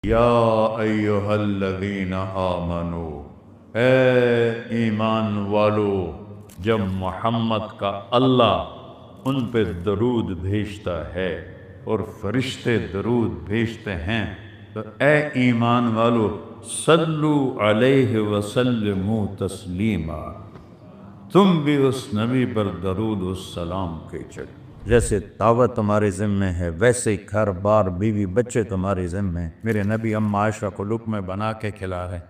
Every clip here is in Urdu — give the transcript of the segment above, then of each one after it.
یا ایہا الذین آمنو، اے ایمان والو، جب محمد کا اللہ ان پہ درود بھیجتا ہے اور فرشتے درود بھیجتے ہیں تو اے ایمان والو صلو علیہ وسلموا تسلیما، تم بھی اس نبی پر درود و سلام بھیجو۔ جیسے دعوت تمہارے ذمہ ہے ویسے ہی گھر بار بیوی بچے تمہارے ذمہ ہیں۔ میرے نبی ام عائشہ کو لقمے بنا کے کھلا رہے ہیں،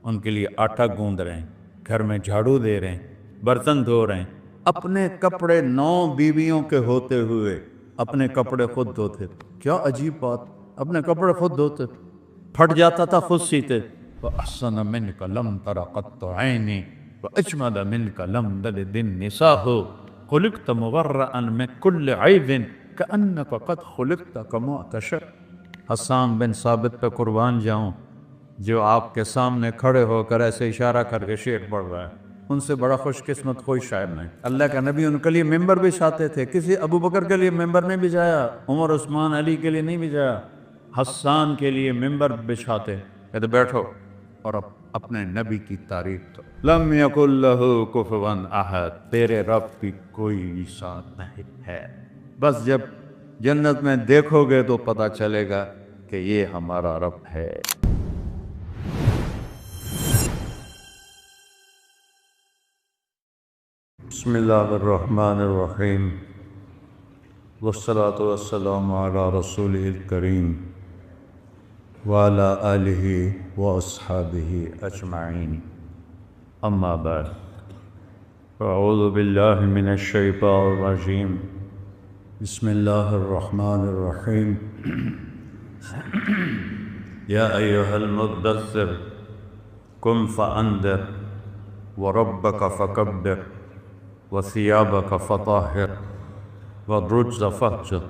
ان کے لیے آٹا گوندھ رہے ہیں، گھر میں جھاڑو دے رہے ہیں، برتن دھو رہے ہیں، اپنے کپڑے 9 بیویوں کے ہوتے ہوئے اپنے کپڑے خود دھوتے۔ کیا عجیب بات، اپنے کپڑے خود دھوتے، پھٹ جاتا تھا خود سیتے۔ وَأَحْسَنَ مِنْكَ لَمْ تَرَ قَطُّ عَيْنِي وَأَجْمَلَ مِنْكَ لَمْ تَلِدِ النِّسَاءُ خُلِقْتَ مُبَرَّأً مِنْ كُلِّ عَيْبٍ كَأَنَّكَ قَدْ خُلِقْتَ كَمَا تَشَاءُ۔ حسان بن ثابت پہ قربان جاؤں، جو آپ کے سامنے کھڑے ہو کر ایسے اشارہ کر کے شعر پڑھ رہا ہے، ان سے بڑا خوش قسمت کوئی شاعر نہیں۔ اللہ کا نبی ان کے لیے ممبر بچھاتے تھے، کسی ابو بکر کے لیے ممبر نہیں بچھایا، عمر عثمان علی کے لیے نہیں بچھایا، حسان کے لیے ممبر بچھاتے، کہتے بیٹھو اور اپنے نبی کی تعریف تو لم یکن لہ کفوا احد، تیرے رب کی کوئی ساتھ نہیں ہے۔ بس جب جنت میں دیکھو گے تو پتہ چلے گا کہ یہ ہمارا رب ہے۔ بسم اللہ الرحمن الرحیم، والصلاة والسلام علی رسولہ الکریم وعلی آلہ واصحابہ اجمعین، اما بعد، اعوذ باللہ من الشیطان الرجیم، بسم اللہ الرحمن الرحیم، یا ایہا المدثر قم فانذر وربک فکبر وثیابک فطہر والرجز فاہجر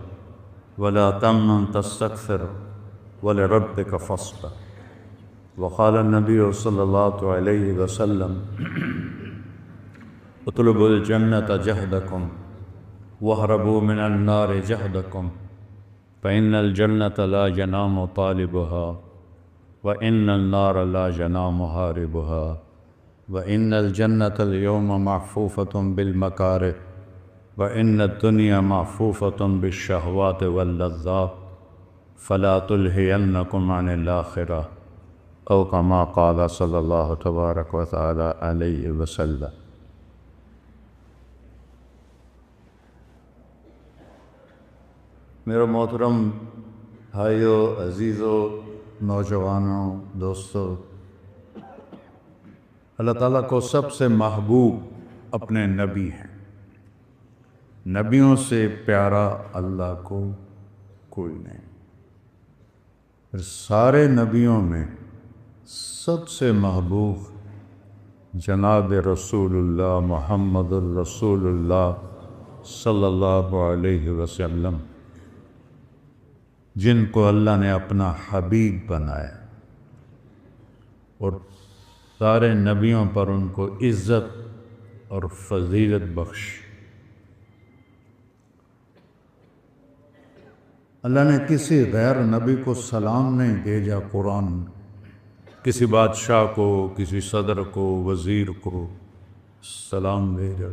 ولا تمنن تستکثر ولربک فاصبر۔ وقال النبی صلی اللہ علیہ وسلم اطلبوا الجنة جہدکم واہربوا من النار جہدکم فإن الجنة لا ينام طالبها وإن النار لا ينام هاربها وإن الجنة اليوم محفوفة بالمكاره وإن الدنيا محفوفة بالشهوات واللذات فلا تلهينكم عن الآخرة أو كما قال صلی اللہ تبارک و تعالی علیہ وسلم۔ میرے محترم بھائیو، عزیزو، نوجوانوں، دوستو، اللہ تعالیٰ کو سب سے محبوب اپنے نبی ہیں۔ نبیوں سے پیارا اللہ کو کوئی نہیں۔ پھر سارے نبیوں میں سب سے محبوب جناب رسول اللہ محمد الرسول اللہ صلی اللہ علیہ وسلم، جن کو اللہ نے اپنا حبیب بنایا اور سارے نبیوں پر ان کو عزت اور فضیلت بخش۔ اللہ نے کسی غیر نبی کو سلام نہیں بھیجا قرآن، کسی بادشاہ کو، کسی صدر کو، وزیر کو سلام بھیجا۔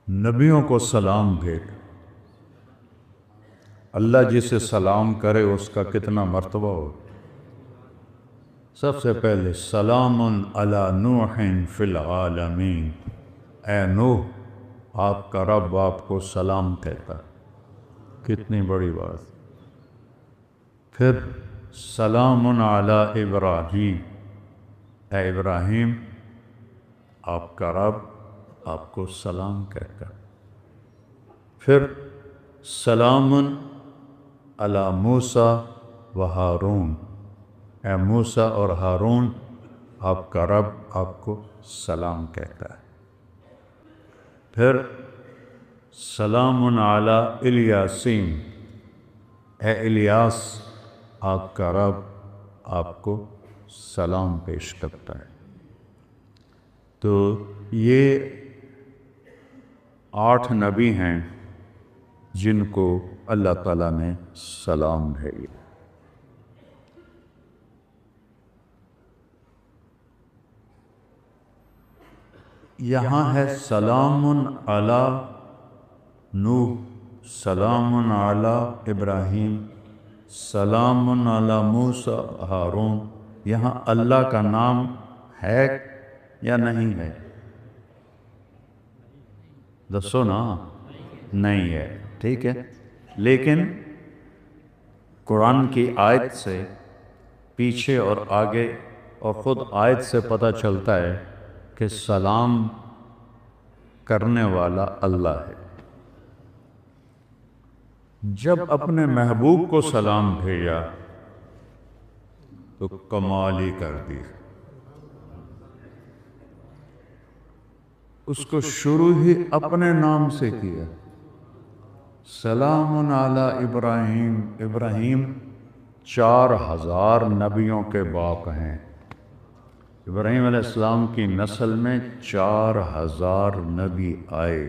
نبیوں کو سلام بھیجا۔ اللہ جسے سلام کرے اس کا کتنا مرتبہ ہو۔ سب سے پہلے سلام علی نوح فی العالمین، اے نوح، آپ کا رب آپ کو سلام کہتا ہے، کتنی بڑی بات۔ پھر سلام علی ابراہیم، اے ابراہیم، آپ کا رب آپ کو سلام کہتا ہے۔ پھر سلام علی موسیٰ و ہارون، اے موسیٰ اور ہارون، آپ کا رب آپ کو سلام کہتا ہے۔ پھر سلام علی الیاسین، اے الیاس، آپ کا رب آپ کو سلام پیش کرتا ہے۔ تو یہ 8 نبی ہیں جن کو اللہ تعالیٰ نے سلام بھیجا۔ یہاں ہے سلام علی نوح، سلام علی ابراہیم، سلام علی موسیٰ ہارون۔ یہاں اللہ کا نام ہے یا نہیں ہے؟ دسو نا، نہیں ہے، ٹھیک ہے۔ لیکن قرآن کی آیت سے پیچھے اور آگے اور خود آیت سے پتہ چلتا ہے کہ سلام کرنے والا اللہ ہے۔ جب اپنے محبوب کو سلام بھیجا تو کمال ہی کر دی۔ اس کو شروع ہی اپنے نام سے کیا، سلام علی ابراہیم۔ ابراہیم 4000 نبیوں کے باپ ہیں۔ ابراہیم علیہ السلام کی نسل میں 4000 نبی آئے،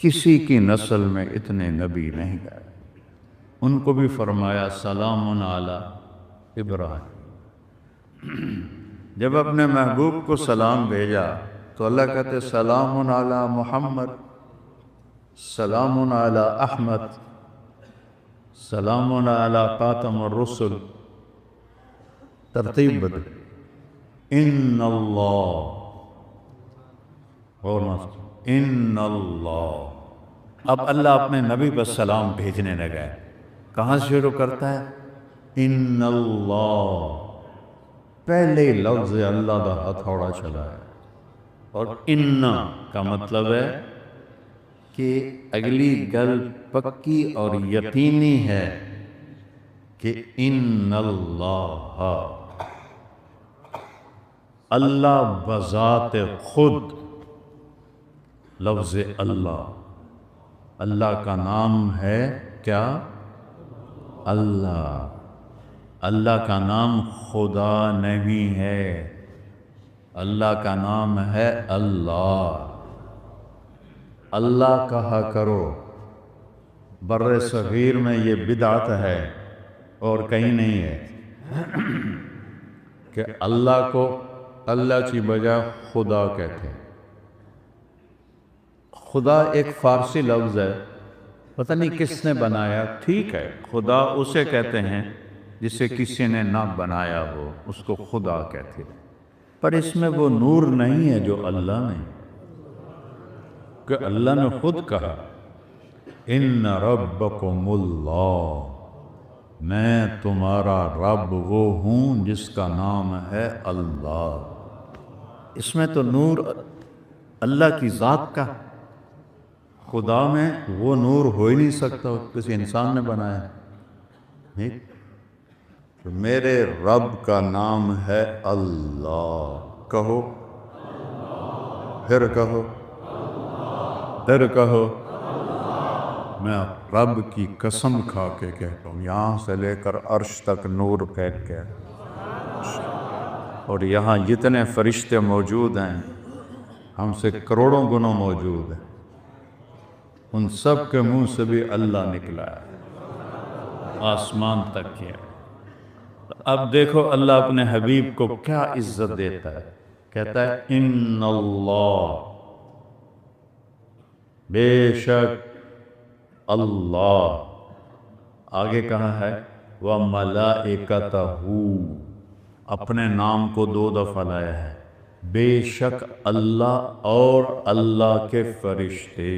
کسی کی نسل میں اتنے نبی نہیں آئے۔ ان کو بھی فرمایا سلام علی ابراہیم۔ جب اپنے محبوب کو سلام بھیجا تو اللہ کہتے سلام علی محمد، سلام علی احمد، سلام علی خاتم الرسل، ترتیب بدل۔ ان اللہ، اور ان اللہ۔ اب اللہ اپنے نبی پر سلام بھیجنے لگا ہے، کہاں سے شروع کرتا ہے؟ ان اللہ، پہلے لفظ اللہ دا ہتھوڑا چلا ہے، اور ان کا مطلب ہے کہ اگلی گل پکی اور یقینی ہے کہ ان اللہ، اللہ بذات خود، لفظ اللہ، اللہ کا نام ہے کیا؟ اللہ۔ اللہ کا نام خدا نہیں ہے، اللہ کا نام ہے اللہ۔ اللہ کہا کرو۔ بر صغیر میں یہ بدعت ہے اور کہیں نہیں ہے کہ اللہ کو اللہ کی بجائے خدا کہتے ہیں۔ خدا ایک فارسی لفظ ہے، پتہ نہیں کس نے بنایا، ٹھیک ہے، خدا اسے کہتے ہیں جسے کسی نے نہ بنایا ہو، اس کو خدا کہتے ہیں، پر اس میں وہ نور نہیں ہے جو اللہ نے، کہ اللہ نے خود کہا ان ربکم اللہ، میں تمہارا رب وہ ہوں جس کا نام ہے اللہ۔ اس میں تو نور اللہ کی ذات کا، خدا میں وہ نور ہو ہی نہیں سکتا، کسی انسان نے بنایا ہے۔ تو میرے رب کا نام ہے اللہ، کہو، پھر کہو، پھر کہو۔ میں رب کی قسم کھا کے کہتا ہوں، یہاں سے لے کر عرش تک نور پھیل کے، اور یہاں جتنے فرشتے موجود ہیں، ہم سے کروڑوں گنا موجود ہیں، ان سب کے منہ سے بھی اللہ نکلا ہے، آسمان تک کیا۔ اب دیکھو اللہ اپنے حبیب کو کیا عزت دیتا ہے، کہتا ہے ان اللہ، بے شک اللہ، آگے کہا ہے وَمَلَائِكَتَهُ، اپنے نام کو 2 دفعہ لایا ہے، بے شک اللہ اور اللہ کے فرشتے۔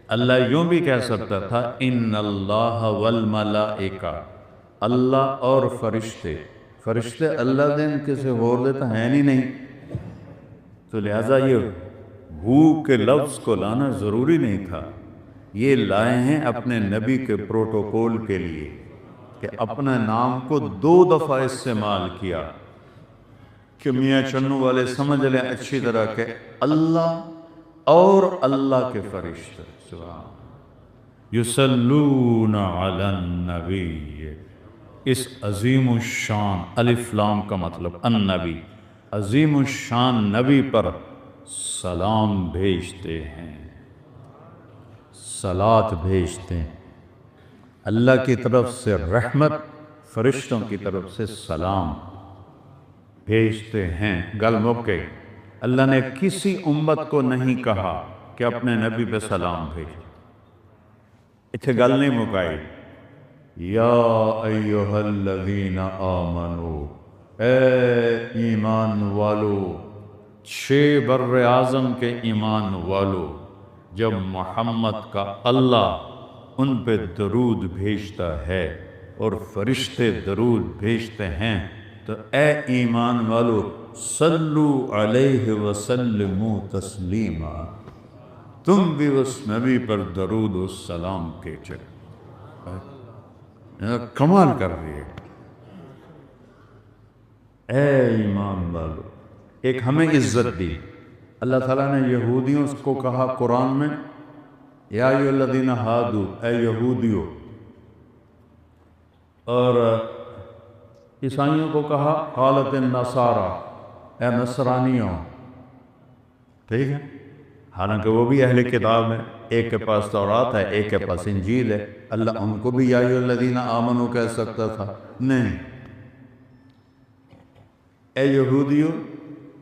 اللہ یوں بھی کہہ سکتا تھا ان اللہ والملائکہ، اللہ اور فرشتے، فرشتے اللہ دین کسی اور دیتا ہے نہیں، تو لہٰذا یہ ہو کے لفظ کو لانا ضروری نہیں تھا، یہ لائے ہیں اپنے نبی کے پروٹوکول کے لیے کہ اپنے نام کو 2 دفعہ استعمال کیا، کہ میاں چنو والے سمجھ لیں اچھی طرح کہ اللہ اور اللہ کے فرشتے یصلون علی النبی، اس عظیم الشان، الف لام کا مطلب النبی، عظیم الشان نبی پر سلام بھیجتے ہیں، صلات بھیجتے ہیں، اللہ کی طرف سے رحمت، فرشتوں کی طرف سے سلام بھیجتے ہیں۔ گل مک گئی۔ اللہ نے کسی امت کو نہیں کہا کہ اپنے نبی پہ سلام بھیج، اتنے گل نہیں مکائی۔ یا ایہا الذین آمنو، اے ایمان والو، 6 بر اعظم کے ایمان والو، جب محمد کا اللہ ان پہ درود بھیجتا ہے اور فرشتے درود بھیجتے ہیں تو اے ایمان والو صلو علیہ وسلموا تسلیما، تم بھی اس نبی پر درود و سلام بھیجو۔ کمال کر رہی ہے۔ اے ایمان والو، ایک ہمیں عزت دی۔ اللہ تعالیٰ نے یہودیوں کو کہا قرآن میں، یا ایھا الذین ہادو، اے یہودیوں، اور عیسائیوں کو کہا قالت النصارى، اے نصرانیوں، ٹھیک ہے؟ حالانکہ وہ بھی اہل کتاب ہے، ایک کے پاس تورات ہے، ایک کے پاس انجیل ہے۔ اللہ ان کو بھی یا ایھا الذین آمنو کہہ سکتا تھا، نہیں، اے یہودیوں،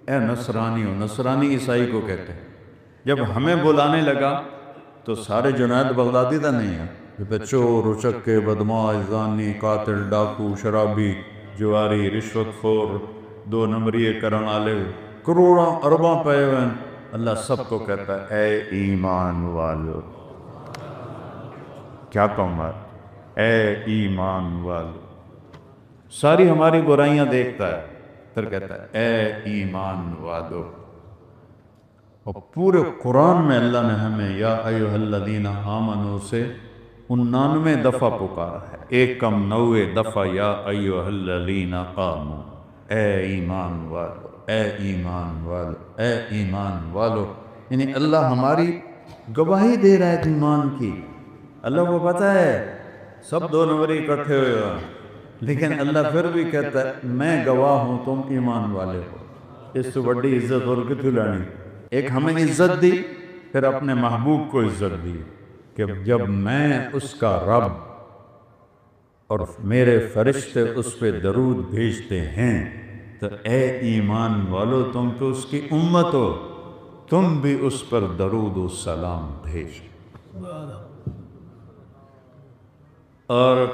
اے نصرانیوں، نصرانی عیسائی کو کہتے ہیں۔ جب ہمیں بلانے لگا تو سارے جنید بغدادی تو نہیں ہیں، چور، اچکے، بدماش، زانی، قاتل، ڈاکو، شرابی، جواری، رشوت خور، 2 نمبری کرن والے، کروڑاں ارباں پے ہوئے ہیں۔ اللہ سب کو کہتا ہے اے ایمان والو، کیا کہوں ہے، اے ایمان والو، ساری ہماری برائیاں دیکھتا ہے، پھر کہتا ہے اے ایمان والو۔ اور پورے قرآن میں اللہ نے ہمیں یا ایھا الذین آمنو سے 99 دفعہ پکارا ہے، 1 کم 90 دفعہ یا ایھا الذین آمنو، اے ایمان والو، اے ایمان والو، اے ایمان والو۔ یعنی اللہ ہماری گواہی دے رہا ہے ایمان کی۔ اللہ کو پتہ ہے سب 2 نمبری اکٹھے ہوئے ہیں، لیکن اللہ پھر بھی کہتا ہے میں گواہ ہوں تم ایمان والے ہو۔ اس سے بڑی عزت اور کتوں لانی؟ ایک ہمیں عزت دی، پھر اپنے محبوب کو عزت دی کہ جب میں اس کا رب اور میرے فرشتے اس پہ درود بھیجتے ہیں تو اے ایمان والو، تم تو اس کی امت ہو، تم بھی اس پر درود و سلام بھیجو۔ اور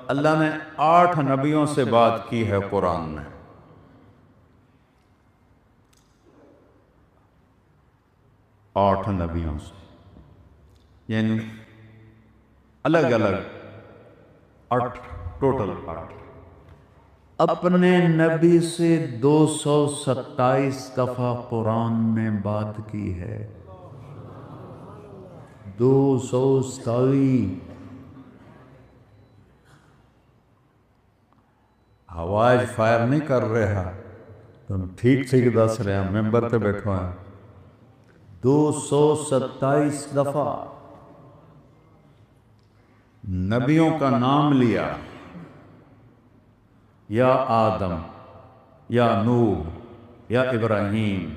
اللہ نے 8 نبیوں سے بات کی ہے قرآن میں۔ 8 نبیوں سے، یعنی الگ الگ 8، ٹوٹل 8۔ اپنے نبی سے 227 دفعہ قرآن میں بات کی ہے، 227۔ ہوائج فائر نہیں کر رہا، تم ٹھیک ٹھیک دس رہے ہیں، ممبر پہ بیٹھو ہیں۔ 227 دفعہ نبیوں کا نام لیا، یا آدم، یا نوح، یا ابراہیم،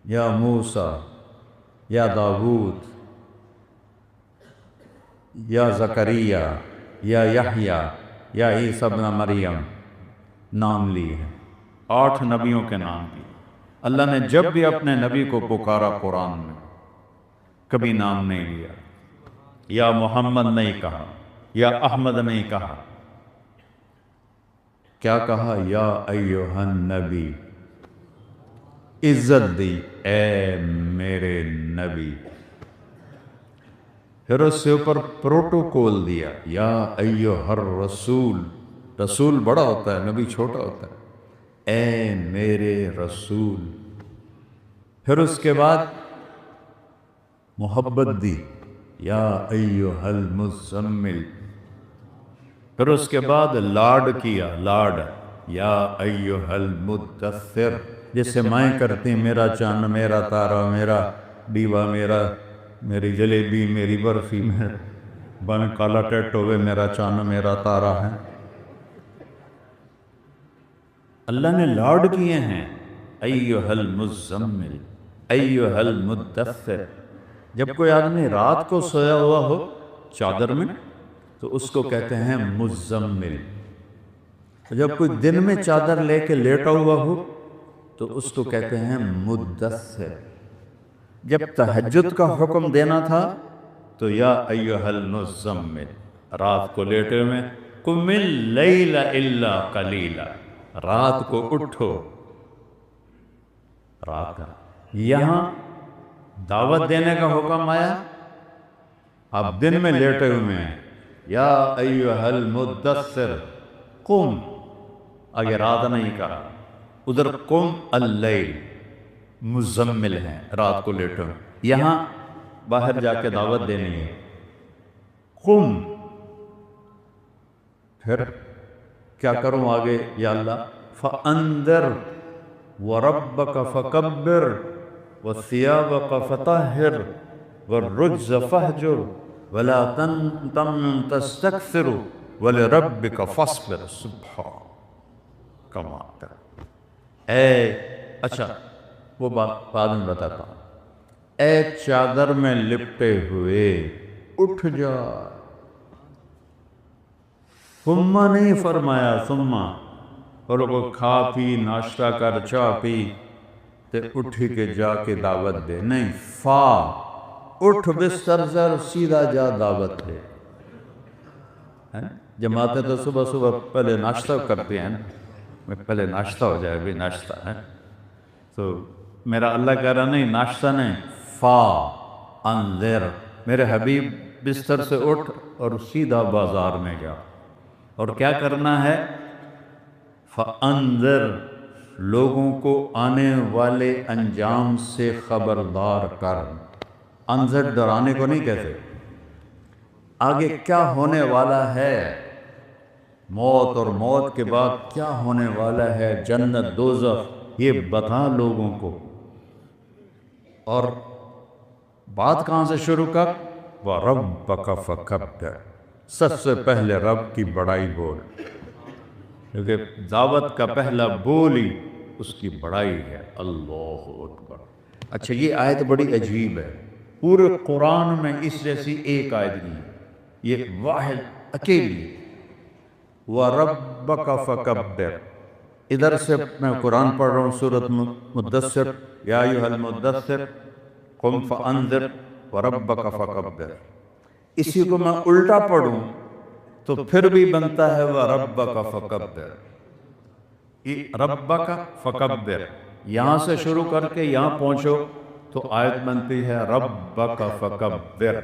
یا موسیٰ، یا داؤد، یا زکریا، یا یحییٰ، یا عیسیٰ ابن مریم، نام لیے ہیں۔ 8 نبیوں کے نام لیے۔ اللہ نے جب بھی اپنے نبی کو پکارا قرآن میں کبھی نام نہیں لیا، یا محمد نہیں کہا، یا احمد نہیں کہا، کیا کہا؟ یا ایھا النبی، عزت دی، اے میرے نبی۔ پھر اس سے اوپر پروٹوکول دیا، یا ایھا الرسول، رسول بڑا ہوتا ہے، نبی چھوٹا ہوتا ہے، اے میرے رسول۔ پھر اس کے بعد محبت دی، یا ایھا المزمل۔ پھر اس کے بعد لاڈ کیا، لاڈ، یا ایھا المدثر، جیسے مائیں کرتی میرا چاند، میرا تارا، میرا دیوا، میری جلیبی، میری برفی، بن کالا ٹیٹ ہوئے، میرا چاند میرا تارا ہے۔ اللہ نے لاڈ کیے ہیں، ایھا المزمل، ایھا المدثر۔ جب کوئی آدمی رات کو سویا ہوا ہو چادر میں تو اس کو کہتے ہیں مزمل. جب کوئی دن میں چادر لے کے لیٹا ہوا ہو تو اس کو کہتے ہیں مدثر. جب تہجد کا حکم دینا تھا تو یا ایھا المزمل، رات کو لیٹے میں قم اللیل الا قلیلا، رات کو اٹھو. رات کا یہاں دعوت دینے کا حکم آیا، آپ دن میں لیٹے ہوئے ہیں، یا ایھا المدثر قم، آگے رات نہیں کہا، ادھر قم اللیل، مزمل ہیں، رات کو لیٹے ہوئے. یہاں باہر جا کے دعوت دینی ہے، قم. پھر کیا کروں آگے؟ یا اللہ فانذر وربک فکبر وثیابک فطہر والرجز فہجر ولا تمنن تستکثر ولربک فاصبر. سبحان کمال. اچھا وہ بات بعد میں بتاتا ہوں. اے چادر میں لپٹے ہوئے اٹھ جا. ثم نہیں فرمایا ثم، اور وہ کھا پی ناشتہ کر چاہ پی تے اٹھی کے جا کے دعوت دے. نہیں، فا اٹھ بستر سے سیدھا جا دعوت دے. جماعتیں تو صبح صبح پہلے ناشتہ کرتے ہیں، پہلے ناشتہ ہو جائے بھی ناشتہ ہے تو میرا اللہ کہہ رہا نہیں ناشتہ نہیں، فا انذر، میرے حبیب بستر سے اٹھ اور سیدھا بازار میں جا. اور کیا کرنا ہے؟ فانذر، لوگوں کو آنے والے انجام سے خبردار کر. انذر ڈرانے کو نہیں کہتے، آگے کیا ہونے والا ہے، موت اور موت کے بعد کیا ہونے والا ہے، جنت دوزخ، یہ بتا لوگوں کو. اور بات کہاں سے شروع کر؟ وَرَبَّكَ فَكَبِّرْ، سب سے پہلے رب کی بڑائی بول، کیونکہ دعوت کا پہلا بول ہی اس کی بڑائی ہے. اللہ اکبر. اچھا یہ آیت بڑی عجیب ہے، پورے قرآن میں اس جیسی ایک آیت نہیں ہے، یہ واحد اکیلی. وَرَبَّكَ فَكَبِّرْ. ادھر سے میں قرآن پڑھ رہا ہوں سورۃ مدثر، یا ایھا المدثر قم فانذر وربک فکبر. اسی کو میں الٹا پڑھوں تو پھر بھی بنتا ہے وربک فکبر. ربک فکبر، یہاں سے شروع کر کے یہاں پہنچو تو آیت بنتی ہے ربک فکبر.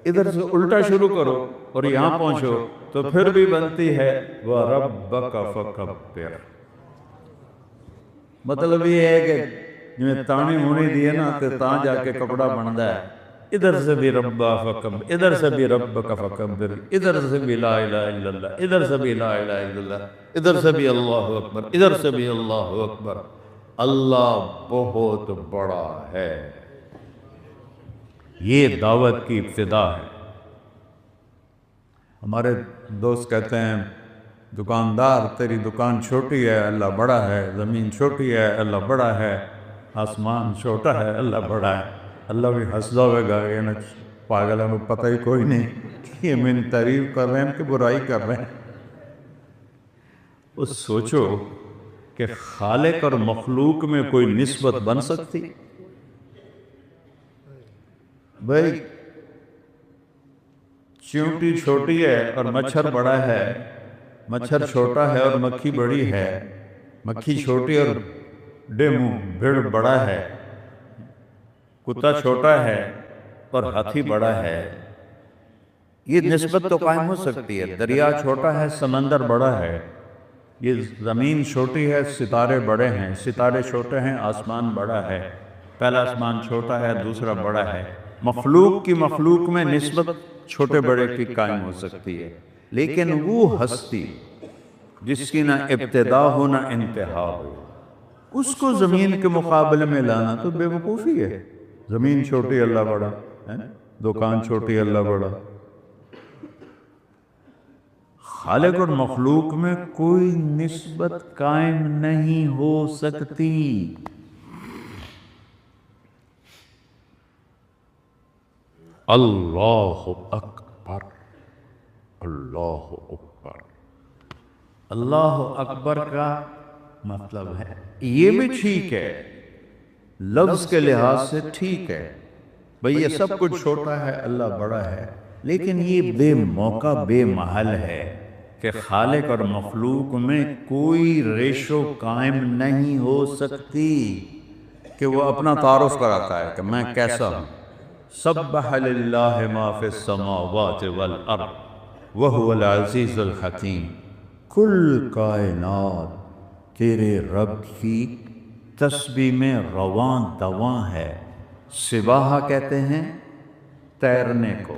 ادھر سے الٹا شروع کرو اور یہاں پہنچو تو پھر بھی بنتی ہے وَرَبَّكَ فَكَبِّرْ. مطلب یہ ہے کہ جو تانی ہونی دی ہے نا تو تاں جا کے کپڑا بندا ہے. ادھر سے بھی ربا فکبر، ادھر سے بھی ربک فکبر، ادھر سے بھی لا الہ الا اللہ، ادھر سے بھی لا الہ الا اللہ، ادھر سے بھی اللہ اکبر، ادھر سے بھی اللہ اکبر. اللہ بہت بڑا ہے. یہ دعوت کی ابتدا ہے. ہمارے دوست کہتے ہیں دکاندار تیری دکان چھوٹی ہے اللہ بڑا ہے، زمین چھوٹی ہے اللہ بڑا ہے، آسمان چھوٹا ہے اللہ بڑا ہے. اللہ بھی ہنسدا ہوئے گا یہ نا پاگل ہے، پتہ ہی کوئی نہیں یہ میری تعریف کر رہے ہیں کہ برائی کر رہے ہیں. اس سوچو کہ خالق اور مخلوق میں کوئی نسبت بن سکتی؟ بھائی چیونٹی چھوٹی ہے اور مچھر بڑا ہے، مچھر چھوٹا ہے اور مکھی بڑی ہے، مکھی چھوٹی اور ڈیمو بھیڑ بڑا ہے، کتا چھوٹا ہے اور ہاتھی بڑا ہے. یہ نسبت تو قائم ہو سکتی ہے. دریا چھوٹا ہے سمندر بڑا ہے، یہ زمین چھوٹی ہے ستارے بڑے ہیں، ستارے چھوٹے ہیں آسمان بڑا ہے، پہلا آسمان چھوٹا ہے دوسرا بڑا ہے. مخلوق کی مخلوق میں نسبت چھوٹے بڑے کی قائم ہو سکتی ہے، لیکن وہ ہستی جس کی نہ ابتدا ہو نہ انتہا ہو، اس کو زمین کے مقابلے میں لانا تو بے وقوفی ہے. زمین چھوٹی اللہ بڑا، دکان چھوٹی اللہ بڑا. خالق اور مخلوق میں کوئی نسبت قائم نہیں ہو سکتی. اللہ اکبر، اللہ اکبر۔ اللہ اکبر کا مطلب ہے، یہ بھی ٹھیک ہے، لفظ کے لحاظ سے ٹھیک ہے بھئی، یہ سب کچھ چھوٹا ہے، اللہ بڑا ہے، لیکن یہ بے موقع بے محل ہے کہ خالق اور مخلوق میں کوئی ریشو قائم نہیں ہو سکتی کہ وہ اپنا تعارف کراتا ہے کہ میں کیسا ہوں۔ سبح للہ ما فی السماوات والارض وہو العزیز الحکیم، کل کائنات تیرے رب کی تسبیح میں رواں دواں ہے۔ سباحہ کہتے ہیں تیرنے کو،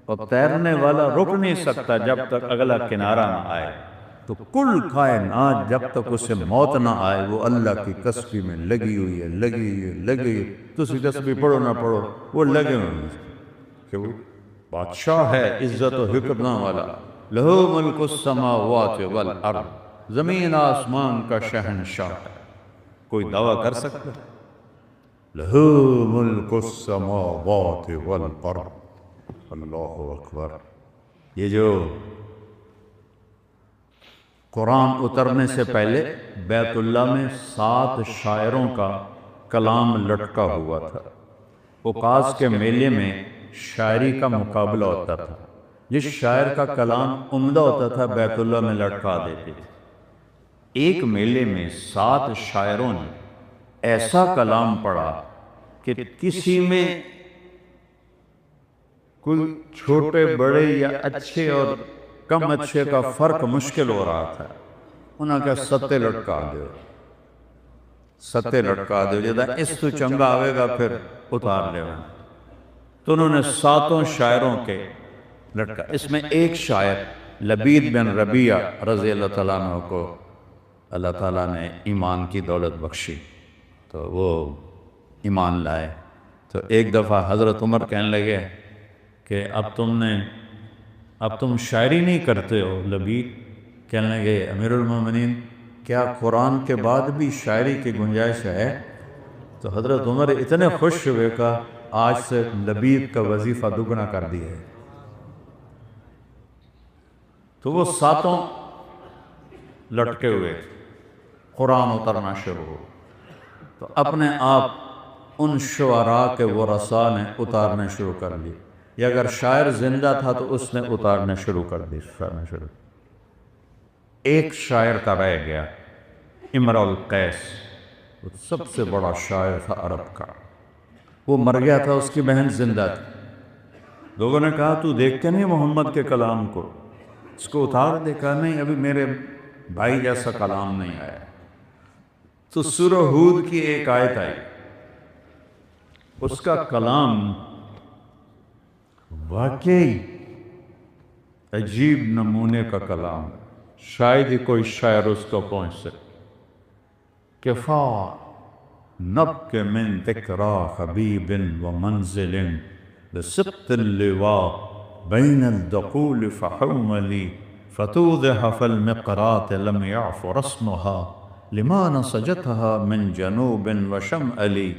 اور تیرنے والا رک نہیں سکتا جب تک اگلا کنارہ نہ آئے، تو کل کائنات جب تک اسے موت نہ آئے وہ اللہ کی تسبیح میں لگی ہوئی ہے، لگی ہوئی ہے، لگی ہوئی ہے۔ تو اسی تسبیح پڑھو نہ پڑھو وہ لگے ہوئے ہیں کہ وہ بادشاہ ہے عزت و حکمت والا، لہو ملک السماوات والارض، زمین آسمان کا شہنشاہ ہے۔ کوئی دعویٰ کر سکتا ہے؟ لہو ملک السماوات والارض، اللہ اکبر۔ یہ جو قرآن اترنے سے پہلے بیت اللہ میں 7 شاعروں کا کلام لٹکا ہوا تھا۔ اوقاز کے میلے میں شاعری کا مقابلہ ہوتا تھا، جس شاعر کا کلام عمدہ ہوتا تھا بیت اللہ میں لٹکا دیتے تھے۔ ایک میلے میں 7 شاعروں نے ایسا کلام پڑھا کہ کسی میں کوئی چھوٹے بڑے یا اچھے اور کم اچھے کا فرق مشکل ہو رہا تھا۔ انہوں نے کہا ستے لٹکا دو، ستے لٹکا دو، جدا اس تو چنگا آئے گا پھر اتار لے۔ تو انہوں نے 7 شاعروں کے لٹکا، اس میں ایک شاعر لبید بن ربیعہ رضی اللہ تعالیٰ عنہ کو اللہ تعالیٰ نے ایمان کی دولت بخشی تو وہ ایمان لائے۔ تو ایک دفعہ حضرت عمر کہنے لگے کہ اب تم شاعری نہیں کرتے ہو لبید؟ کہنے لگے امیر المومنین کیا قرآن کے بعد بھی شاعری کی گنجائش ہے؟ تو حضرت عمر اتنے خوش ہوئے کہ آج سے لبید کا وظیفہ دگنا کر دیا ہے۔ تو وہ 7 لٹکے ہوئے، قرآن اترنا شروع ہو، تو اپنے آپ ان شعراء کے ورثاء نے اتارنے شروع کر دی، یا اگر شاعر زندہ تھا تو اس نے اتارنے شروع کر دی۔ ایک شاعر کا رہ گیا، امرؤ القیس، وہ سب سے بڑا شاعر تھا عرب کا، وہ مر گیا تھا، اس کی بہن زندہ تھی۔ لوگوں نے کہا تو دیکھتے نہیں محمد کے کلام کو، اس کو اتار دے۔ کہا نہیں، ابھی میرے بھائی جیسا کلام نہیں آیا۔ تو سورہ ہود کی ایک آیت آئی، اس کا کلام واقعی عجیب نمونے کا کلام، شاید ہی کوئی شاعر اس کو پہنچ سکے۔ کفا نبک من ذکرا حبیب و منزل لسبت اللواء بین الدقول فحوملی فتوضح فالمقرات لم يعف رسمها لما نسجتها من جنوب وشمألی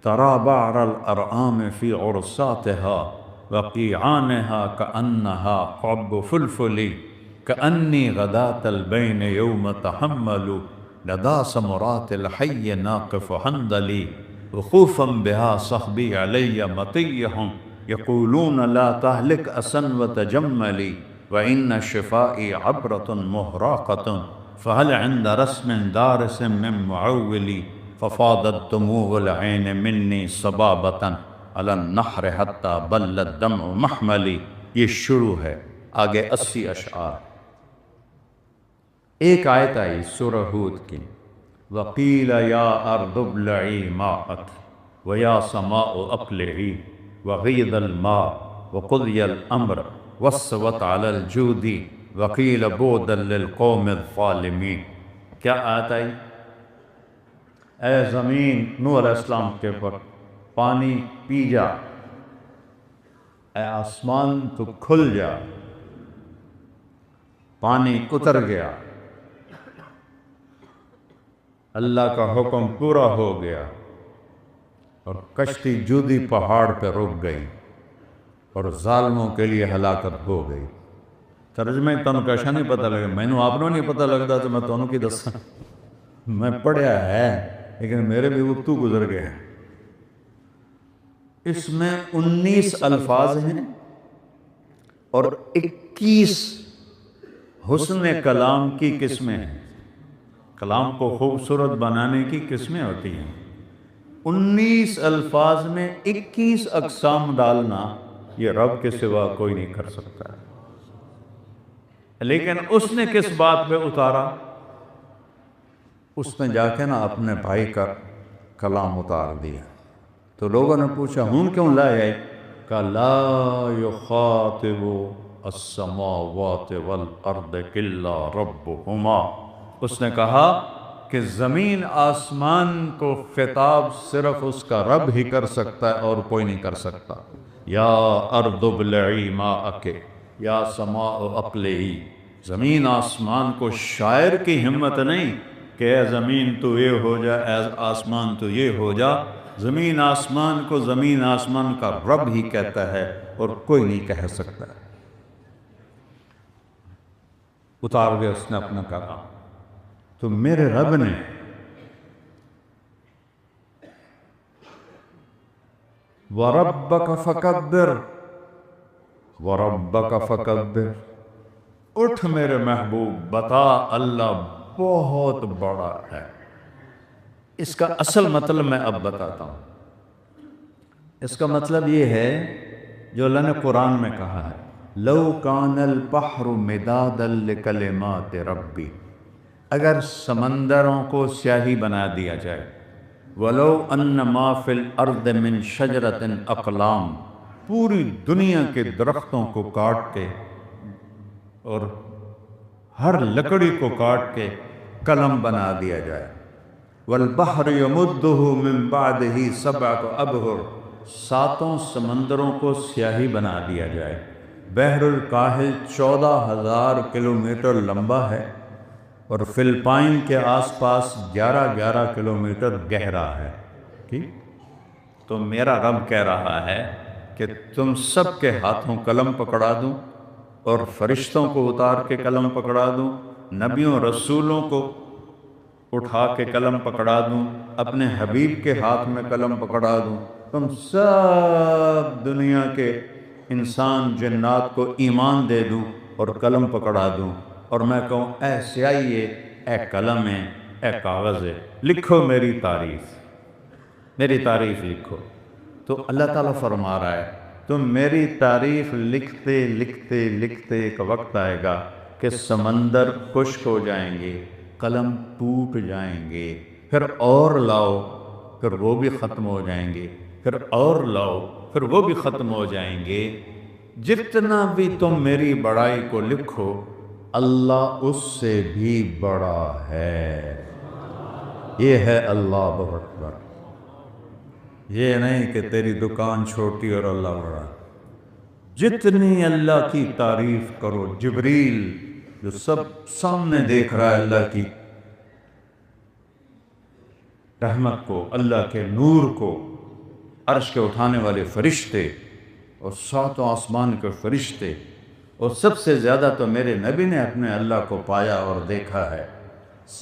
ترى بعر الارآم في عرصاتها وقيعانها كأنها قعب فلفل كأني غداة البين يوم تحمل لدى سمرات الحي ناقف حندلي وخوفا بها صحبي علي مطيهم يقولون لا تهلك أسا وتجملي وإن شفائي عبرة مهراقة فهل عند رسم دارس من معولي ففاضت دموع العين مني صبابة على النحر حتى بل الدمع محملی۔ یہ شروع ہے، آگے 80 اشعار۔ ایک آیت آئی سورہ ہود کی، وَقِيلَ يَا أَرْضُ ابْلَعِي مَاءَكِ وَيَا سَمَاءُ أَقْلِعِي وَغِيضَ الْمَاءُ وَقُضِيَ الْأَمْرُ وَاسْتَوَتْ عَلَى الْجُودِ وَقِيلَ بُعْدًا لِلْقَوْمِ الظَّالِمِينَ۔ کیا آیت آئی؟ اے زمین نوح علیہ السلام کے پر پانی پی جا، اے آسمان تو کھل جا، پانی اتر گیا، اللہ کا حکم پورا ہو گیا، اور کشتی جودی پہاڑ پہ رک گئی۔ اور ظالموں کے لیے ہلاکت ہو گئی۔ ترجمہ تنوں کا نہیں پتہ لگا، میں نے آپ نہیں پتہ لگتا تو میں تنوں کی دسا، میں پڑھیا ہے لیکن میرے بھی وقتو گزر گئے ہیں۔ اس میں 19 الفاظ ہیں اور 21 حسن کلام کی قسمیں ہیں۔ کلام کو خوبصورت بنانے کی قسمیں ہوتی ہیں۔ 19 الفاظ میں 21 اقسام ڈالنا یہ رب کے سوا کوئی نہیں کر سکتا۔ لیکن اس نے کس بات پہ اتارا؟ اس نے جا کے نا اپنے بھائی کا کلام اتار دیا۔ تو لوگوں نے پوچھا ہوں کیوں لائے؟ کہا لا یخاطب السماوات والارض الا ربہما۔ اس نے کہا کہ زمین آسمان کو خطاب صرف اس کا رب ہی کر سکتا ہے اور کوئی نہیں کر سکتا۔ یا ارض ابلعی ماءک یا سماء اقلعی۔ زمین آسمان کو شاعر کی ہمت نہیں کہ اے زمین تو یہ ہو جا، اے آسمان تو یہ ہو جا۔ زمین آسمان کو زمین آسمان کا رب ہی کہتا ہے اور کوئی نہیں کہہ سکتا۔ اتار دیا اس نے اپنا کلام۔ تو میرے رب نے وَرَبَّكَ فَكَبِّرْ وَرَبَّكَ فَكَبِّرْ۔ اٹھ میرے محبوب، بتا اللہ بہت بڑا ہے۔ اس کا اصل مطلب میں اب بتاتا ہوں۔ اس کا مطلب یہ ہے جو اللہ نے قرآن میں کہا ہے لَوْ كَانَ الْبَحْرُ مِدَادًا لِكَلِمَاتِ رَبِّ۔ اگر سمندروں کو سیاہی بنا دیا جائے، وَلَوْ أَنَّ مَا فِي الْأَرْضِ مِنْ شَجْرَةٍ أَقْلَامٍ، پوری دنیا کے درختوں کو کاٹ کے اور ہر لکڑی کو کاٹ کے قلم بنا دیا جائے، وَالْبَحْرُ يَمُدُّهُ مِنْ بَعْدِهِ سَبْعَةُ أَبْحُرٍ، 7 سمندروں کو سیاہی بنا دیا جائے۔ بحر الکاہل 14,000 کلومیٹر لمبا ہے اور فلپائن کے آس پاس 11 کلومیٹر گہرا ہے۔ ٹھیک؟ تو میرا رب کہہ رہا ہے کہ تم سب کے ہاتھوں قلم پکڑا دوں اور فرشتوں کو اتار کے قلم پکڑا دوں، نبیوں رسولوں کو اٹھا کے قلم پکڑا دوں، اپنے حبیب کے ہاتھ میں قلم پکڑا دوں، تم سب دنیا کے انسان جنات کو ایمان دے دوں اور قلم پکڑا دوں، اور میں کہوں اے سیاہی ہے، اے قلم ہے، اے کاغذ ہے، لکھو میری تعریف، میری تعریف لکھو۔ تو اللہ تعالیٰ فرما رہا ہے تم میری تعریف لکھتے لکھتے لکھتے ایک وقت آئے گا کہ سمندر خشک ہو جائیں گے، قلم ٹوٹ جائیں گے، پھر اور لاؤ، پھر وہ بھی ختم ہو جائیں گے، پھر اور لاؤ، پھر وہ بھی ختم ہو جائیں گے۔ جتنا بھی تم میری بڑائی کو لکھو، اللہ اس سے بھی بڑا ہے۔ یہ ہے اللہ اکبر۔ یہ نہیں کہ تیری دکان چھوٹی اور اللہ بڑا۔ جتنی اللہ کی تعریف کرو، جبریل جو سب سامنے دیکھ رہا ہے اللہ کی رحمت کو، اللہ کے نور کو، عرش کے اٹھانے والے فرشتے اور 7 آسمان کے فرشتے، اور سب سے زیادہ تو میرے نبی نے اپنے اللہ کو پایا اور دیکھا ہے،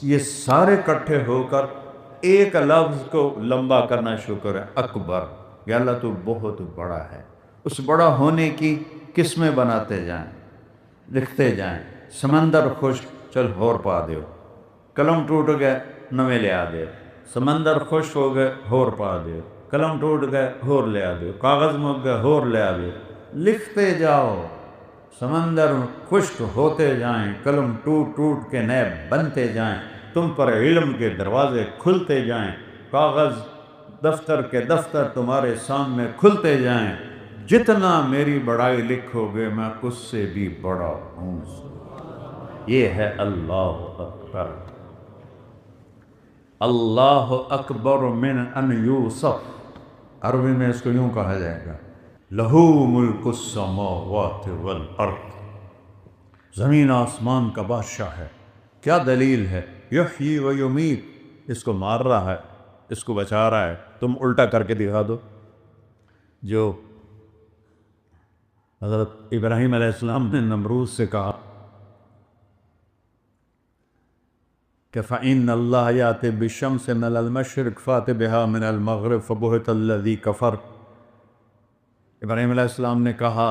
یہ سارے اکٹھے ہو کر ایک لفظ کو لمبا کرنا شروع کرے، اکبر، یا اللہ تو بہت بڑا ہے۔ اس بڑا ہونے کی قسمیں بناتے جائیں، لکھتے جائیں۔ سمندر خشک، چل ہور پا دیو، قلم ٹوٹ گئے نویں لے آ دے، سمندر خشک ہو گئے ہور پا دیو، قلم ٹوٹ گئے ہور لے آ دیو، کاغذ مک گئے ہور لے آ دیو، لکھتے جاؤ، سمندر خشک ہوتے جائیں، قلم ٹوٹ ٹوٹ کے نئے بنتے جائیں، تم پر علم کے دروازے کھلتے جائیں، کاغذ دفتر کے دفتر تمہارے سامنے کھلتے جائیں، جتنا میری بڑائی لکھو گے میں اس سے بھی بڑا ہوں۔ یہ ہے اللہ اکبر۔ اللہ اکبر من ان یوصف، عربی میں اس کو یوں کہا جائے گا لہو ملک السماوات والارض، زمین آسمان کا بادشاہ ہے۔ کیا دلیل ہے؟ یحیی و یمیت، اس کو مار رہا ہے، اس کو بچا رہا ہے۔ تم الٹا کر کے دکھا دو، جو حضرت ابراہیم علیہ السلام نے نمرود سے کہا کہ فَإِنَّ اللَّهَ يَأْتِي بِالشَّمْسِ مِنَ الْمَشْرِقِ فَأْتِ بِهَا مِنَ الْمَغْرِبِ فَبُهِتَ الَّذِي كَفَرَ۔ ابراہیم علیہ السلام نے کہا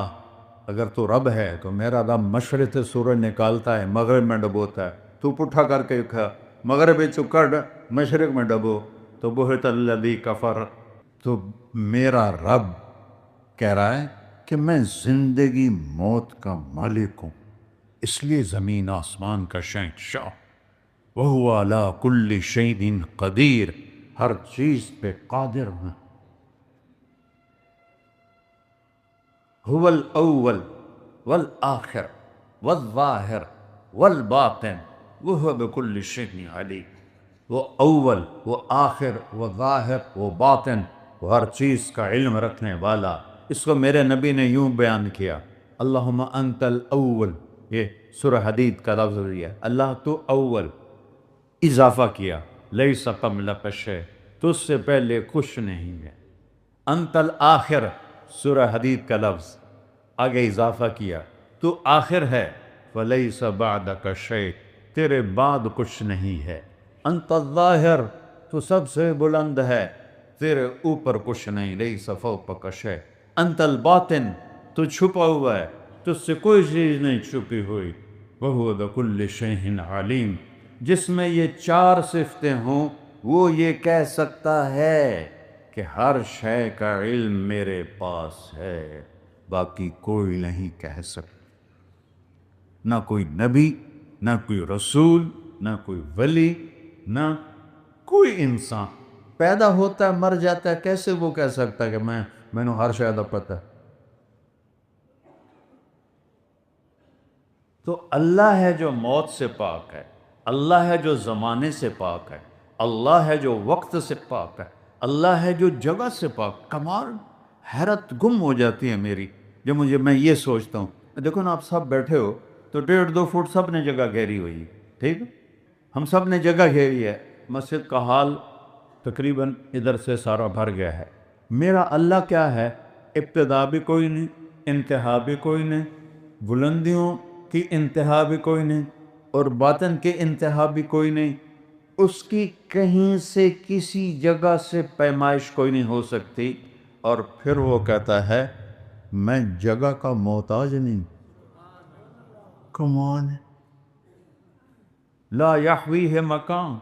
اگر تو رب ہے تو میرا رب مشرق سے سورج نکالتا ہے مغرب میں ڈبوتا ہے، تو پٹھا کر کے کھا مغرب چکڑ مشرق میں ڈبو تو بہت الذی کفر۔ تو میرا رب کہہ رہا ہے کہ میں زندگی موت کا مالک ہوں، اس لیے زمین آسمان کا شہنشاہ، وَهُوَ عَلَىٰ كُلِّ شَيْءٍ قدیر، ہر چیز پہ قادر ہوں۔ هو الاول والآخر والظاہر والباطن وهو بكل شيء علیم۔ وہ اول، وہ آخر، وہ ظاہر، وہ باطن، وہ ہر چیز کا علم رکھنے والا۔ اس کو میرے نبی نے یوں بیان کیا، اللہم انت الاول، یہ سورہ حدید کا لفظ ہے، اللہ تو اول، اضافہ کیا لیس قبلک شیء، تجھ سے پہلے کچھ نہیں ہے۔ انت الآخر، سورہ حدید کا لفظ، آگے اضافہ کیا تو آخر ہے، فلیس بعدک شیء، تیرے بعد کچھ نہیں ہے۔ انت الظاہر، تو سب سے بلند ہے، تیرے اوپر کچھ نہیں، لیس فوقک شیء۔ انت الباطن، تو چھپا ہوا ہے، تجھ سے کوئی چیز نہیں چھپی ہوئی، وہو بکل شیء علیم۔ جس میں یہ چار صفتیں ہوں وہ یہ کہہ سکتا ہے کہ ہر شے کا علم میرے پاس ہے، باقی کوئی نہیں کہہ سکتا، نہ کوئی نبی، نہ کوئی رسول، نہ کوئی ولی، نہ کوئی انسان۔ پیدا ہوتا ہے مر جاتا ہے، کیسے وہ کہہ سکتا ہے کہ میں نے ہر شے دا پتہ ہے؟ تو اللہ ہے جو موت سے پاک ہے، اللہ ہے جو زمانے سے پاک ہے، اللہ ہے جو وقت سے پاک ہے، اللہ ہے جو جگہ سے پاک۔ کمال، حیرت گم ہو جاتی ہے میری جب میں یہ سوچتا ہوں۔ دیکھو نا، آپ سب بیٹھے ہو تو 1.5-2 فٹ سب نے جگہ گھیری ہوئی، ٹھیک ہے، ہم سب نے جگہ گھیری ہے، مسجد کا حال تقریباً ادھر سے سارا بھر گیا ہے۔ میرا اللہ کیا ہے، ابتدا بھی کوئی نہیں، انتہا بھی کوئی نہیں، بلندیوں کی انتہا بھی کوئی نہیں اور باطن کی انتہا بھی کوئی نہیں، اس کی کہیں سے کسی جگہ سے پیمائش کوئی نہیں ہو سکتی۔ اور پھر وہ کہتا ہے میں جگہ کا محتاج نہیں، کمان لا یحویہ مکان،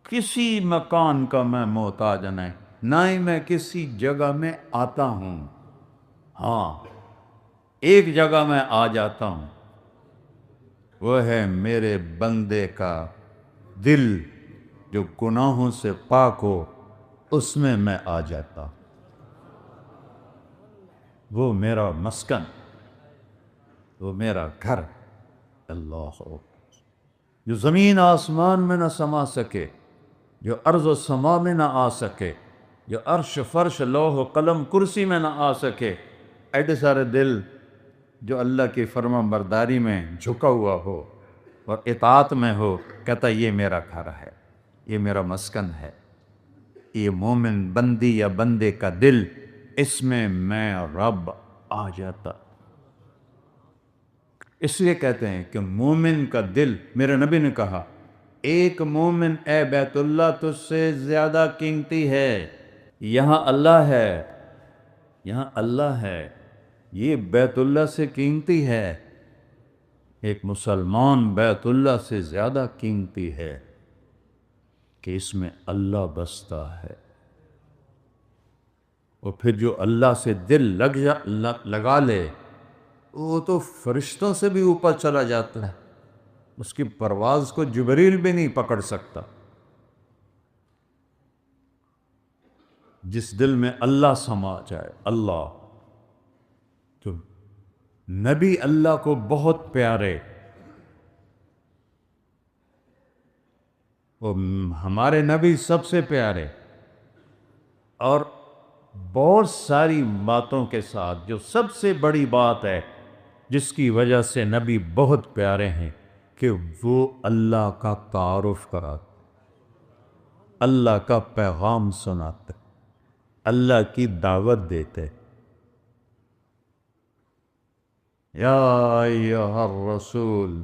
کسی مکان کا میں محتاج نہیں، نہ ہی میں کسی جگہ میں آتا ہوں۔ ہاں، ایک جگہ میں آ جاتا ہوں، وہ ہے میرے بندے کا دل جو گناہوں سے پاک ہو، اس میں آ جاتا ہوں، وہ میرا مسکن، وہ میرا گھر۔ اللہ جو زمین آسمان میں نہ سما سکے، جو ارض و سما میں نہ آ سکے، جو عرش فرش لوح و قلم کرسی میں نہ آ سکے، ایڈے سارے دل جو اللہ کی فرما برداری میں جھکا ہوا ہو اور اطاعت میں ہو، کہتا یہ میرا گھر ہے، یہ میرا مسکن ہے، یہ مومن بندی یا بندے کا دل، اس میں رب آ جاتا۔ اس لیے کہتے ہیں کہ مومن کا دل، میرے نبی نے کہا ایک مومن اے بیت اللہ تجھ سے زیادہ قیمتی ہے۔ یہاں اللہ ہے، یہاں اللہ ہے، یہ بیت اللہ سے قیمتی ہے۔ ایک مسلمان بیت اللہ سے زیادہ قیمتی ہے کہ اس میں اللہ بستا ہے۔ اور پھر جو اللہ سے دل لگا لے، وہ تو فرشتوں سے بھی اوپر چلا جاتا ہے، اس کی پرواز کو جبریل بھی نہیں پکڑ سکتا۔ جس دل میں اللہ سما جائے، اللہ تو نبی اللہ کو بہت پیارے، وہ ہمارے نبی سب سے پیارے، اور بہت ساری باتوں کے ساتھ جو سب سے بڑی بات ہے جس کی وجہ سے نبی بہت پیارے ہیں کہ وہ اللہ کا تعارف کراتے، اللہ کا پیغام سناتے، اللہ کی دعوت دیتے۔ یا ایھا الرسول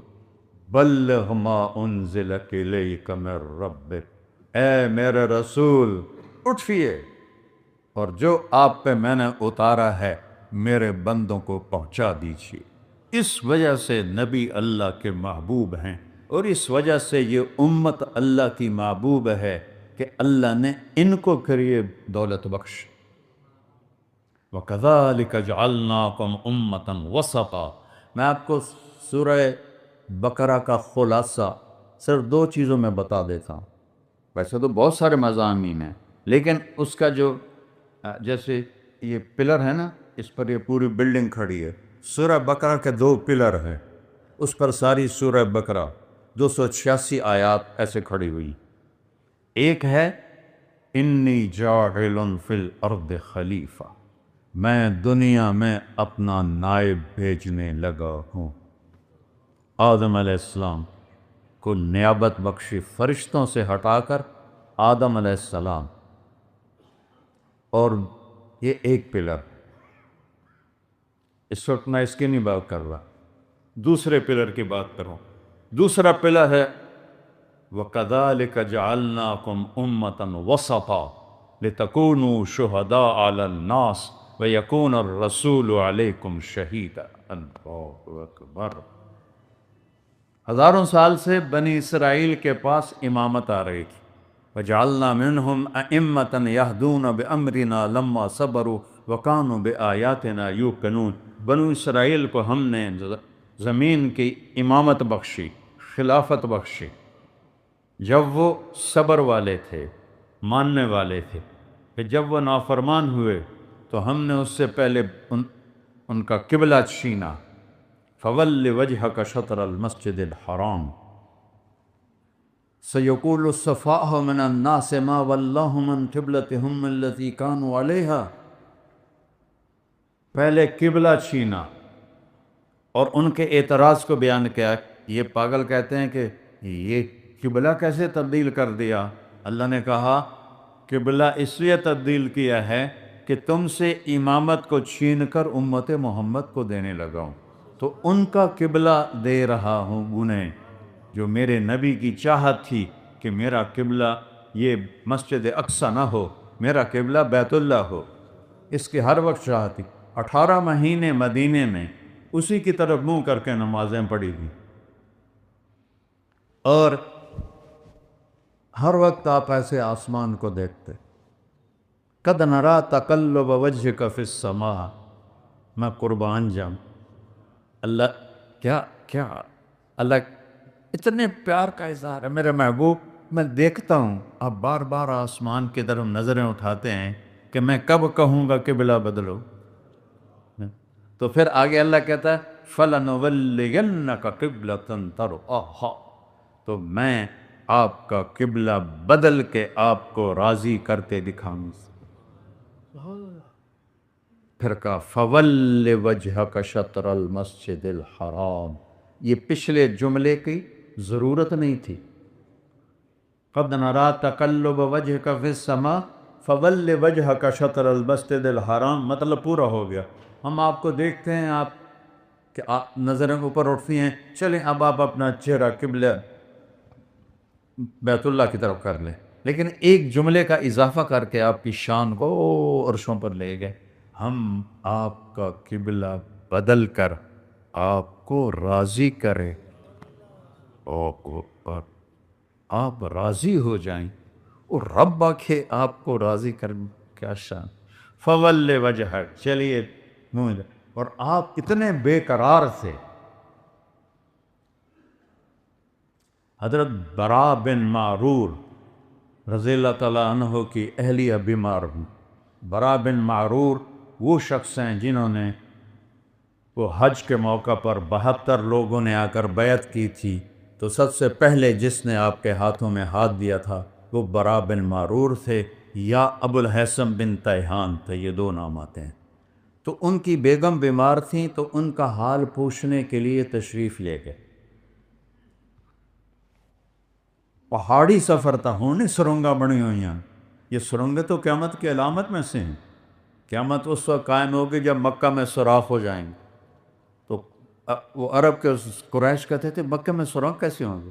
بلغ ما انزلک الیک من ربک، اے میرے رسول اٹھیے اور جو آپ پہ میں نے اتارا ہے میرے بندوں کو پہنچا دیجیے۔ اس وجہ سے نبی اللہ کے محبوب ہیں، اور اس وجہ سے یہ امت اللہ کی محبوب ہے کہ اللہ نے ان کو کریے دولت بخش۔ وَكَذَلِكَ جَعَلْنَاكُمْ أُمَّةً وَسَطًا۔ میں آپ کو سورہ بقرہ کا خلاصہ صرف 2 چیزوں میں بتا دیتا ہوں، ویسے تو بہت سارے مضامین ہیں، لیکن اس کا جو جیسے یہ پلر ہے نا، اس پر یہ پوری بلڈنگ کھڑی ہے، سورہ بقرہ کے 2 پلر ہیں، اس پر ساری سورہ بقرہ 286 آیات ایسے کھڑی ہوئی۔ ایک ہے انی جاعل فی الارض خلیفہ، میں دنیا میں اپنا نائب بھیجنے لگا ہوں۔ آدم علیہ السلام کو نیابت بخشی فرشتوں سے ہٹا کر آدم علیہ السلام، اور یہ ایک پلر، اس وقت میں اس کی نہیں بات کر رہا، دوسرے پلر کی بات کروں۔ دوسرا پلر ہے وَكَذَلِكَ جَعَلْنَاكُمْ أُمَّةً وَسَطًا لِتَكُونُوا شُهَدَاءَ عَلَى النَّاسِ وَيَكُونَ الرَّسُولُ عَلَيْكُمْ شَهِيدًا۔ اللہ اکبر۔ ہزاروں سال سے بنی اسرائیل کے پاس امامت آ رہی تھی۔ وَجَعَلْنَا مِنْهُمْ أَئِمَّةً يَهْدُونَ بِأَمْرِنَا لَمَّا صَبَرُوا وَكَانُوا بِآيَاتِنَا يُوقِنُونَ۔ بنو اسرائیل کو ہم نے زمین کی امامت بخشی، خلافت بخشی، جب وہ صبر والے تھے، ماننے والے تھے۔ کہ جب وہ نافرمان ہوئے تو ہم نے اس سے پہلے ان کا قبلہ چھینا۔ فَوَلِّ وَجْهَكَ شَطْرَ الْمَسْجِدِ الْحَرَامِ سَيَقُولُ السُّفَهَاءُ مِنَ النَّاسِ مَا وَلَّاهُمْ عَنْ قِبْلَتِهِمُ الَّتِي كَانُوا عَلَيْهَا۔ پہلے قبلہ چھینا اور ان کے اعتراض کو بیان کیا۔ یہ پاگل کہتے ہیں کہ یہ قبلہ کیسے تبدیل کر دیا؟ اللہ نے کہا قبلہ اس لیے تبدیل کیا ہے کہ تم سے امامت کو چھین کر امت محمد کو دینے لگا ہوں، تو ان کا قبلہ دے رہا ہوں انہیں، جو میرے نبی کی چاہت تھی کہ میرا قبلہ یہ مسجد اقصی نہ ہو، میرا قبلہ بیت اللہ ہو۔ اس کی ہر وقت چاہت تھی۔ 18 مہینے مدینے میں اسی کی طرف منہ کر کے نمازیں پڑھی گئی، اور ہر وقت آپ ایسے آسمان کو دیکھتے۔ قد نرا تقلب وجهک فی السماء، میں قربان جاؤں، اللہ کیا اللہ اتنے پیار کا اظہار ہے میرے محبوب۔ میں دیکھتا ہوں آپ بار بار آسمان کی طرف نظریں اٹھاتے ہیں کہ میں کب کہوں گا قبلہ بدلو۔ تو پھر آگے اللہ کہتا ہے فَلَنُوَلِّيَنَّكَ قِبْلَةً تَرْضَاهَا، تو میں آپ کا قبلہ بدل کے آپ کو راضی کرتے دکھاؤں۔ پھر کہا فَوَلِّ وَجْهَكَ شَطْرَ الْمَسْجِدِ الْحَرَامِ، یہ پچھلے جملے کی ضرورت نہیں تھی۔ قَدْ نَرَا تَقَلُّبَ وَجْهِكَ فِي السَّمَاءِ فَوَلِّ وَجْهَكَ شَطْرَ الْمَسْجِدِ الْحَرَامِ، مطلب پورا ہو گیا۔ ہم آپ کو دیکھتے ہیں آپ کہ آپ نظریں اوپر اٹھتی ہیں، چلیں اب آپ اپنا چہرہ قبلہ بیت اللہ کی طرف کر لیں، لیکن ایک جملے کا اضافہ کر کے آپ کی شان کو عرشوں پر لے گئے۔ ہم آپ کا قبلہ بدل کر آپ کو راضی کریں، اور آپ راضی ہو جائیں، اور رب آکھے آپ کو راضی کر، کیا شان۔ فَوَلِّ وَجْهَكَ، چلیے منہ، اور آپ اتنے بے قرار تھے۔ حضرت براء بن معرور رضی اللہ تعالیٰ عنہ کی اہلیہ بیمار ہوں۔ براء بن معرور وہ شخص ہیں جنہوں نے وہ حج کے موقع پر 72 لوگوں نے آ کر بیعت کی تھی، تو سب سے پہلے جس نے آپ کے ہاتھوں میں ہاتھ دیا تھا وہ براء بن معرور تھے، یا ابو الحسن بن تیہان تھے، یہ 2 نام آتے ہیں۔ تو ان کی بیگم بیمار تھیں تو ان کا حال پوچھنے کے لیے تشریف لے گئے۔ پہاڑی سفر تھا، ہونے سرنگاں بنی ہوئی ہیں، یہ سرنگیں تو قیامت کی علامت میں سے ہیں۔ قیامت اس وقت قائم ہوگی جب مکہ میں سوراخ ہو جائیں گے، تو وہ عرب کے قریش کہتے تھے مکہ میں سرنگ کیسے ہوں گے؟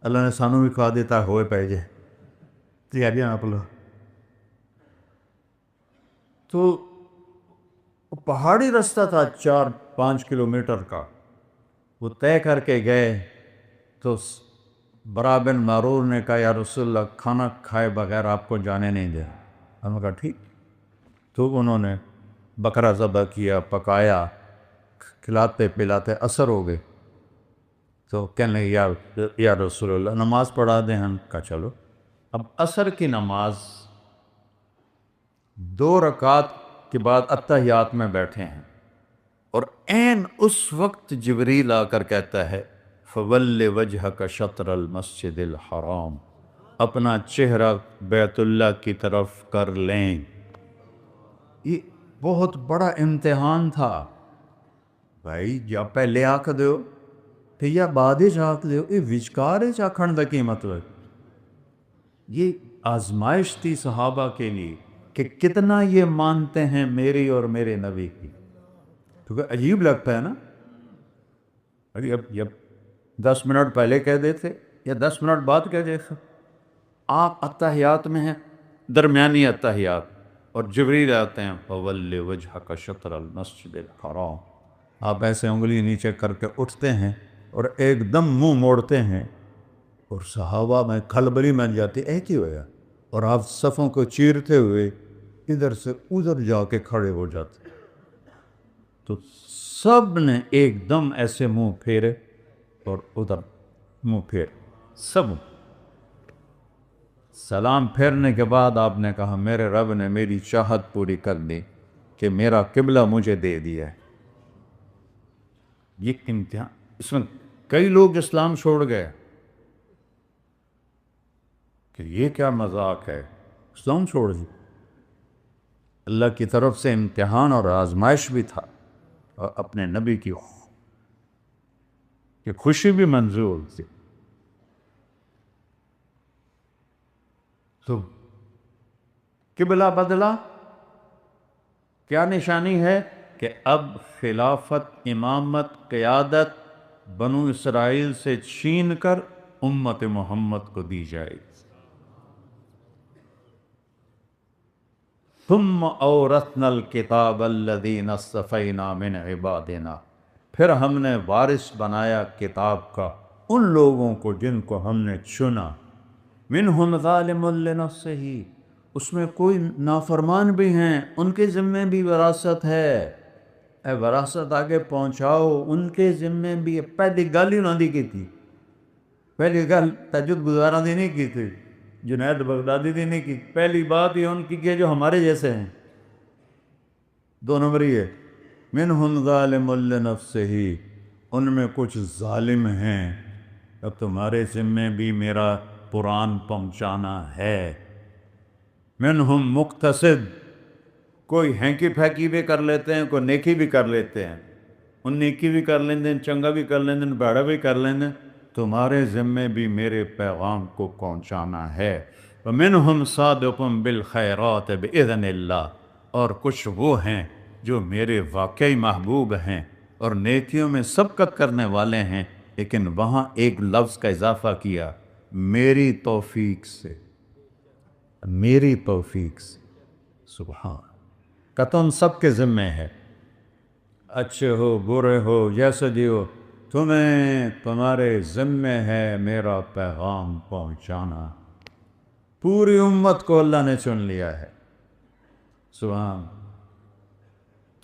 اللہ نے سانوں بھی کہا دیتا ہوئے پہ جائے تیاریاں آپ لوگ. تو وہ پہاڑی رستہ تھا 4-5 کلومیٹر کا، وہ طے کر کے گئے. تو برا بن معرور نے کہا یا رسول اللہ کھانا کھائے بغیر آپ کو جانے نہیں دے. ہم نے کہا ٹھیک. تو انہوں نے بکرا ذبح کیا، پکایا، کھلاتے پلاتے عصر ہو گئے. تو کہنے لگے یا رسول اللہ نماز پڑھا دیں. ہم کہا چلو. اب عصر کی نماز 2 رکعت کے بعد اتحیات میں بیٹھے ہیں، اور عین اس وقت جبریل آ کر کہتا ہے فَوَلِّ وَجْهَكَ شَطْرَ الْمَسْجِدِ الْحَرَامِ، اپنا چہرہ بیت اللہ کی طرف کر لیں. یہ بہت امتحان امتحان تھا بھائی. یا پہلے آکھ دیو پھر یا بعد آکھ دیو، یہ وچکار آکھن دا کی مطلب؟ یہ آزمائش تھی صحابہ کے لیے کہ کتنا یہ مانتے ہیں میری اور میرے نبی کی. کیونکہ عجیب لگتا ہے نا، اب 10 منٹ پہلے کہہ دیتے یا 10 منٹ بعد کہہ دیتے. آپ اتحیات میں ہیں، درمیانی اتحیات، اور جبریل آتے ہیں فَوَلِّ وَجْهَكَ شَطْرَ الْمَسْجِدِ الْحَرَامِ. آپ ایسے انگلی نیچے کر کے اٹھتے ہیں اور ایک دم منہ موڑتے ہیں، اور صحابہ میں کھلبلی بن جاتی ہے کی ہویا، اور آپ صفوں کو چیرتے ہوئے ادھر سے ادھر جا کے کھڑے ہو جاتے. تو سب نے ایک دم ایسے منہ پھیرے اور ادھر منہ پھیرے. سب سلام پھیرنے کے بعد آپ نے کہا میرے رب نے میری چاہت پوری کر دی کہ میرا قبلہ مجھے دے دیا ہے. یہ امتحان، اس میں کئی لوگ اسلام چھوڑ گئے کہ یہ کیا مذاق ہے، اسلام چھوڑ دی. اللہ کی طرف سے امتحان اور آزمائش بھی تھا، اور اپنے نبی کی خوشی بھی منظور تھی. تو قبلہ بدلا، کیا نشانی ہے کہ اب خلافت، امامت، قیادت بنو اسرائیل سے چھین کر امت محمد کو دی جائے. ثم اورثنا الکتاب الذین اصطفینا من عبادنا، پھر ہم نے وارث بنایا کتاب کا ان لوگوں کو جن کو ہم نے چنا. منہم ظالم لنفسہ، اس میں کوئی نافرمان بھی ہیں، ان کے ذمے بھی وراثت ہے. اے وراثت آگے پہنچاؤ، ان کے ذمے بھی. پہلی گل ہی انہوں نے کی تھی، پہلی گل تہجد گزارا دی نہیں کی تھی، جنید بغدادی دی نہیں کی. پہلی بات یہ ان کی کہ جو ہمارے جیسے ہیں. 2 نمبر یہ منہم ظالم لنفسہ، ان میں کچھ ظالم ہیں. اب تمہارے ذمے بھی میرا قرآن پہنچانا ہے. منہم مقتصد، کوئی ہینکی پھینکی بھی کر لیتے ہیں، کوئی نیکی بھی کر لیتے ہیں. ان نیکی بھی کر لیں دیں، چنگا بھی کر لیں دیں، بیڑا بھی کر لیں دیں. تمہارے ذمے بھی میرے پیغام کو پہنچانا ہے. ومنہم صادق بالخیرات بإذن اللہ، اور کچھ وہ ہیں جو میرے واقعی محبوب ہیں اور نیکیوں میں سبقت کرنے والے ہیں. لیکن وہاں ایک لفظ کا اضافہ کیا، میری توفیق سے، میری توفیق سے. سبحان، قطن سب کے ذمے ہے، اچھے ہو برے ہو جیسے بھی ہو، تمہیں تمہارے ذمے ہے میرا پیغام پہنچانا. پوری امت کو اللہ نے چن لیا ہے. سبحان.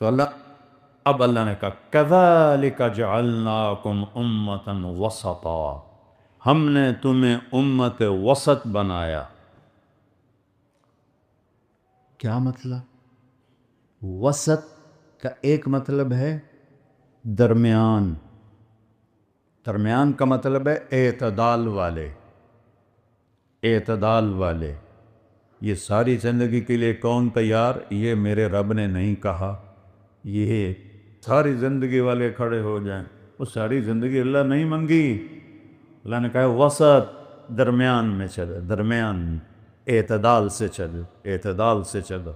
تو اب اللہ نے کہا کَذَلِكَ جَعَلْنَاكُمْ أُمَّةً وَسَطًا، ہم نے تمہیں امت وسط بنایا. کیا مطلب؟ وسط کا ایک مطلب ہے درمیان، درمیان کا مطلب ہے اعتدال والے، اعتدال والے. یہ ساری زندگی کے لیے کون تیار؟ یہ میرے رب نے نہیں کہا یہ ساری زندگی والے کھڑے ہو جائیں. وہ ساری زندگی اللہ نہیں منگی، اللہ نے کہا وسط، درمیان میں چلو، درمیان، اعتدال سے چلو، اعتدال سے چلو.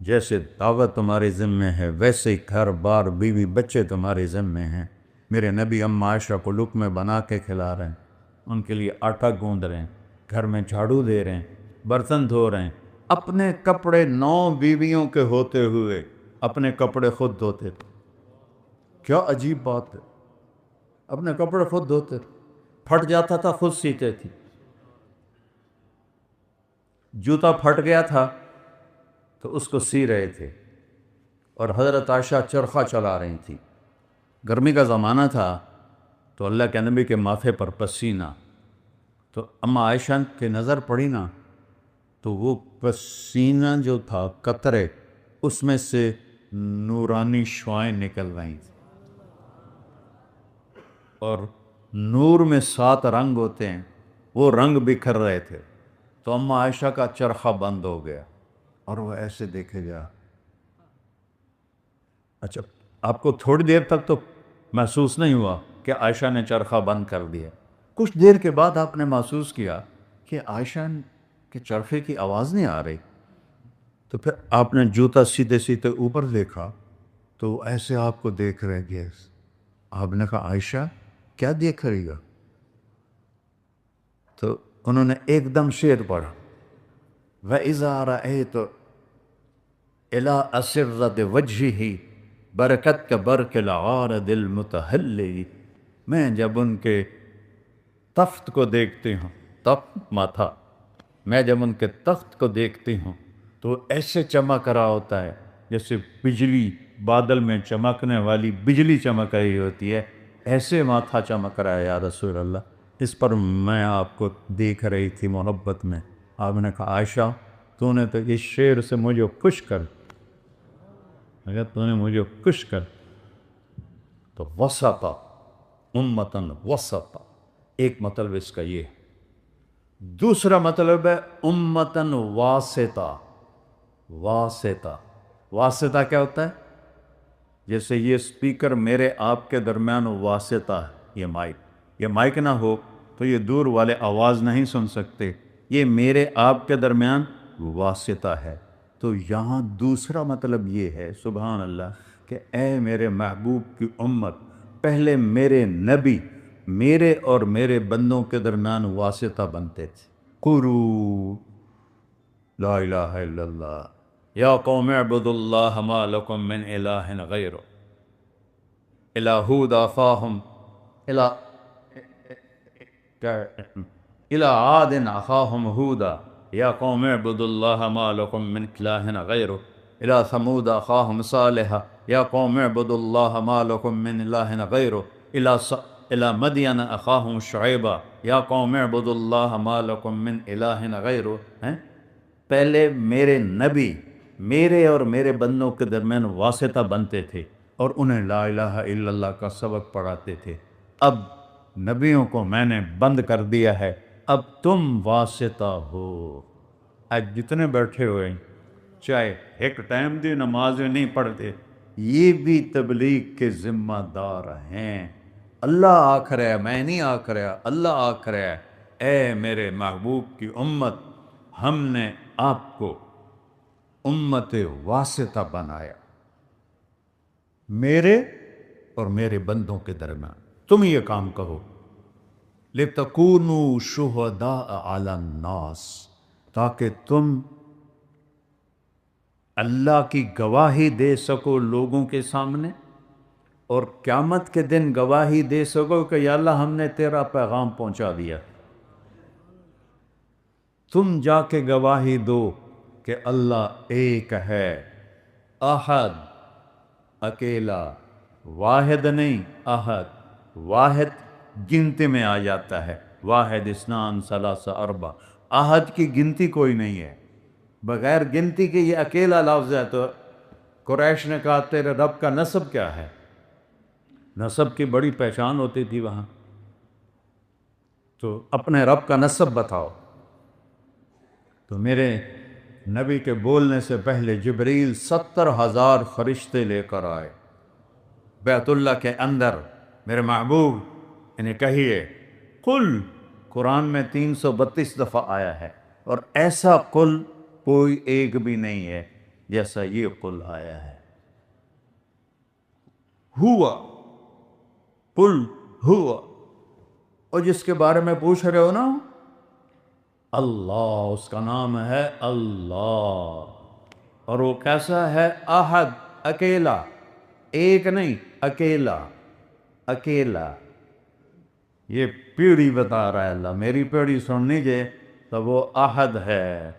جیسے دعوت تمہارے ذمے ہے ویسے ہی گھر بار بیوی بچے تمہارے ذمے ہیں. میرے نبی اما عائشہ کو لقمے بنا کے کھلا رہے ہیں، ان کے لیے آٹا گوندھ رہے ہیں، گھر میں جھاڑو دے رہے ہیں، برتن دھو رہے ہیں، اپنے کپڑے 9 بیویوں کے ہوتے ہوئے اپنے کپڑے خود دھوتے تھے۔ کیا عجیب بات ہے، اپنے کپڑے خود دھوتے تھے، پھٹ جاتا تھا خود سیتے تھی، جوتا پھٹ گیا تھا تو اس کو سی رہے تھے، اور حضرت عائشہ چرخہ چلا رہی تھی۔ گرمی کا زمانہ تھا تو اللہ کے نبی کے ماتھے پر پسینہ، تو اما عائشہ کی نظر پڑی نا، تو وہ پسینہ جو تھا قطرے، اس میں سے نورانی شعائیں نکل رہی تھیں، اور نور میں 7 رنگ ہوتے ہیں، وہ رنگ بکھر رہے تھے۔ تو اما عائشہ کا چرخہ بند ہو گیا اور وہ ایسے دیکھے گیا۔ اچھا، آپ کو تھوڑی دیر تک تو محسوس نہیں ہوا کہ عائشہ نے چرخہ بند کر دیا، کچھ دیر کے بعد آپ نے محسوس کیا کہ عائشہ کے چرخے کی آواز نہیں آ رہی، تو پھر آپ نے جوتا سیدھے سیدھے اوپر دیکھا تو ایسے آپ کو دیکھ رہے گے۔ آپ نے کہا عائشہ کیا دیکھ رہی ہو؟ تو انہوں نے ایک دم شعر پڑھا، وَإِذَا رَأَيْتُ إِلَىٰ أَسِرَّةِ وَجْهِهِ برکت کا برق العارض المتحلی، میں جب ان کے تخت کو دیکھتی ہوں، تخت ماتھا، میں جب ان کے تخت کو دیکھتی ہوں تو ایسے چمک رہا ہوتا ہے جیسے بجلی، بادل میں چمکنے والی بجلی چمک رہی ہوتی ہے، ایسے ماتھا چمک رہا ہے یا رسول اللہ۔ اس پر میں آپ کو دیکھ رہی تھی محبت میں۔ آپ نے کہا عائشہ تو نے تو اس شعر سے مجھے خوش کر، اگر تو نے مجھے خوش کر، تو وسطا امتن وسطا، ایک مطلب اس کا یہ ہے۔ دوسرا مطلب ہے امتن واسطہ۔ واسطہ، واسطہ کیا ہوتا ہے؟ جیسے یہ سپیکر میرے آپ کے درمیان واسطہ ہے، یہ مائک نہ ہو تو یہ دور والے آواز نہیں سن سکتے، یہ میرے آپ کے درمیان واسطہ ہے۔ تو یہاں دوسرا مطلب یہ ہے سبحان اللہ کہ اے میرے محبوب کی امت، پہلے میرے نبی میرے اور میرے بندوں کے درمیان واسطہ بنتے تھے۔ قولوا لا الہ الا اللہ یا قوم اعبدوا اللہ ما لکم من الہ غیرہ، الی ہود اخاہم الی عاد اخاہم ہودا یا قوم اعبدوا اللہ ما لکم من الہ غیرہ، الی ثمود اخاہم صالحا یا قوم اعبدوا اللہ ما لکم من الہ غیرہ، الی مدین اخاہم شعیبا یا قوم اعبدوا اللہ ما لکم من الہ غیرہ۔ پہلے میرے نبی میرے اور میرے بندوں کے درمیان واسطہ بنتے تھے اور انہیں لا الہ الا اللہ کا سبق پڑھاتے تھے۔ اب نبیوں کو میں نے بند کر دیا ہے، اب تم واسطہ ہو۔ آج جتنے بیٹھے ہوئے ہیں، چاہے ایک ٹائم دی نمازیں نہیں پڑھتے، یہ بھی تبلیغ کے ذمہ دار ہیں۔ اللہ آکھ رہا ہے، میں نہیں آکھ رہا، اللہ آکھ رہا ہے، اے میرے محبوب کی امت، ہم نے آپ کو امت واسطہ بنایا میرے اور میرے بندوں کے درمیان، تم یہ کام کرو۔ لِتَكُونُوا شُهَدَاءَ عَلَى النَّاسِ، تاکہ تم اللہ کی گواہی دے سکو لوگوں کے سامنے، اور قیامت کے دن گواہی دے سکو کہ یا اللہ ہم نے تیرا پیغام پہنچا دیا۔ تم جا کے گواہی دو کہ اللہ ایک ہے، احد، اکیلا، واحد نہیں، احد، واحد گنتی میں آ جاتا ہے، واحد اثنان ثلاثہ اربع، احد کی گنتی کوئی نہیں ہے، بغیر گنتی کے یہ اکیلا لفظ ہے۔ تو قریش نے کہا تیرے رب کا نسب کیا ہے؟ نسب کی بڑی پہچان ہوتی تھی وہاں، تو اپنے رب کا نسب بتاؤ۔ تو میرے نبی کے بولنے سے پہلے جبریل 70,000 فرشتے لے کر آئے بیت اللہ کے اندر۔ میرے محبوب انہیں کہیے قل، قرآن میں 332 دفعہ آیا ہے، اور ایسا قل کوئی ایک بھی نہیں ہے جیسا یہ قل آیا ہے۔ ہوا قل ہوا، اور جس کے بارے میں پوچھ رہے ہو نا، اللہ، اس کا نام ہے اللہ، اور وہ کیسا ہے؟ احد، اکیلا، ایک نہیں، اکیلا، اکیلا۔ یہ پیڑھی بتا رہا ہے اللہ، میری پیڑھی سن لیجیے تو وہ احد ہے۔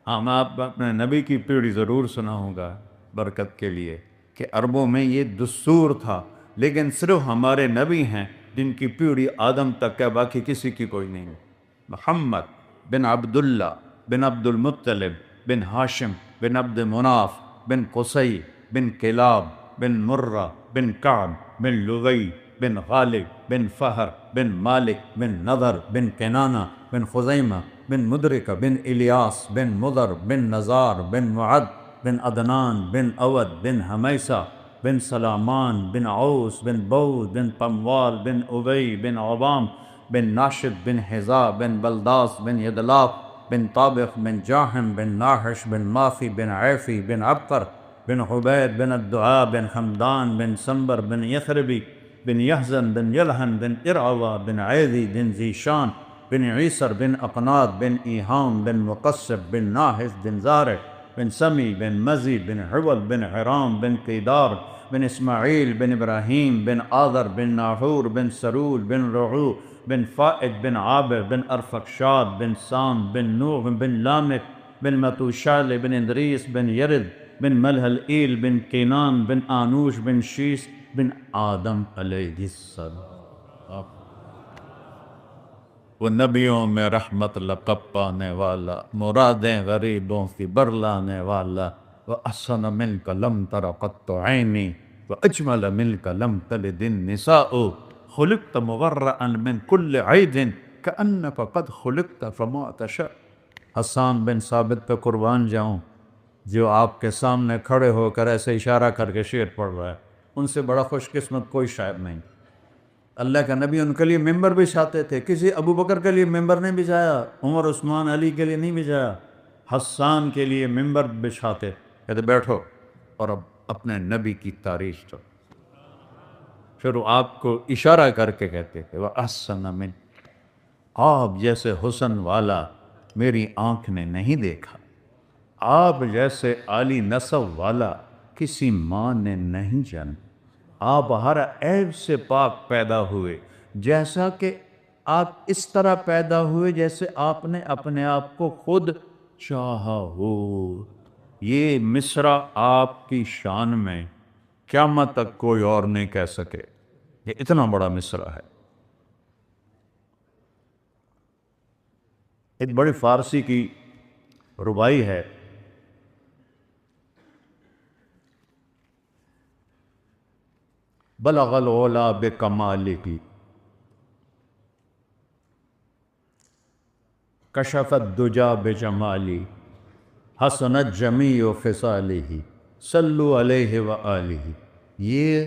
ہم آپ اپنے نبی کی پیڑھی ضرور سنا ہوگا برکت کے لیے، کہ عربوں میں یہ دستور تھا، لیکن صرف ہمارے نبی ہیں جن کی پیڑھی آدم تک ہے، باقی کسی کی کوئی نہیں۔ محمد بن عبداللہ بن عبد المطلب بن ہاشم بن عبد مناف بن قصی بن کلاب بن مرہ بن کعب بن لغی بن غالب بن فہر بن مالک بن نضر بن کنانہ بن خزیمہ بن مدرکہ بن الیاس بن مضر بن نزار بن معد بن عدنان بن اود بن حمیسہ بن سلامان بن عوس بن بود بن قموال بن ابی بن عبام بن ناشد بن حذاء بن بلداس بن یدلاف بن طابخ بن جاحم بن ناحش بن مافی بن عیفی بن عبقر بن حبید بن الدعاء بن حمدان بن سنبر بن یثربی بن یحزن بن یلحن بن ارعوہ بن عیدی بن ذیشان بن عیسر بن اقناد بن ایہام بن مقصب بن ناحس بن زارع بن سمی بن مزی بن حول بن حرام بن قیدار بن اسماعیل بن ابراہیم بن آذر بن ناحور بن سرول بن رعو بن فائد بن عابر بن ارفقشاد بن سام بن نوح بن لامک بن متوشال بن ادریس بن یرد بن ملحلئیل بن کینان بن آنوش بن شیس بن آدم علیہ السلام۔ وہ نبیوں میں رحمت لقب پانے والا، مرادیں غریبوں کی برلانے والا، وَأَحْسَنَ مِنْكَ لَمْ تَرَ قَطُّ عَيْنِي وَأَجْمَلَ مِنْكَ لَمْ تَلِدِ النِّسَاءُ خُلِقْتَ مُبَرَّأً مِنْ كُلِّ عَيْبٍ كَأَنَّكَ قَدْ خُلِقْتَ فَمَا تَشَاءُ۔ حسان بن ثابت پہ قربان جاؤں، جو آپ کے سامنے کھڑے ہو کر ایسے اشارہ کر کے شعر پڑھ رہا ہے، ان سے بڑا خوش قسمت کوئی شاعر نہیں۔ اللہ کا نبی ان کے لیے ممبر بچھاتے تھے، کسی ابو بکر کے لیے ممبر نہیں بچھایا، عمر عثمان علی کے لیے نہیں بچھایا، حسان کے لیے ممبر بچھاتے، کہتے بیٹھو اور اب اپنے نبی کی تعریف کرو۔ پھر وہ آپ کو اشارہ کر کے کہتے تھے وَأَحْسَنَ مِنْ، آپ جیسے حسن والا میری آنکھ نے نہیں دیکھا، آپ جیسے عالی نسب والا کسی ماں نے نہیں جانا، آپ ہر عیب سے پاک پیدا ہوئے، جیسا کہ آپ اس طرح پیدا ہوئے جیسے آپ نے اپنے آپ کو خود چاہا ہو۔ یہ مصرع آپ کی شان میں قیامت تک کوئی اور نہیں کہہ سکے، یہ اتنا بڑا مصرع ہے۔ ایک بڑی فارسی کی ربائی ہے، بلغ العلا بکمالہ کشف الدجا بجمالہ حسنت جمیع خصالہ صلو علیہ وآلہ۔ یہ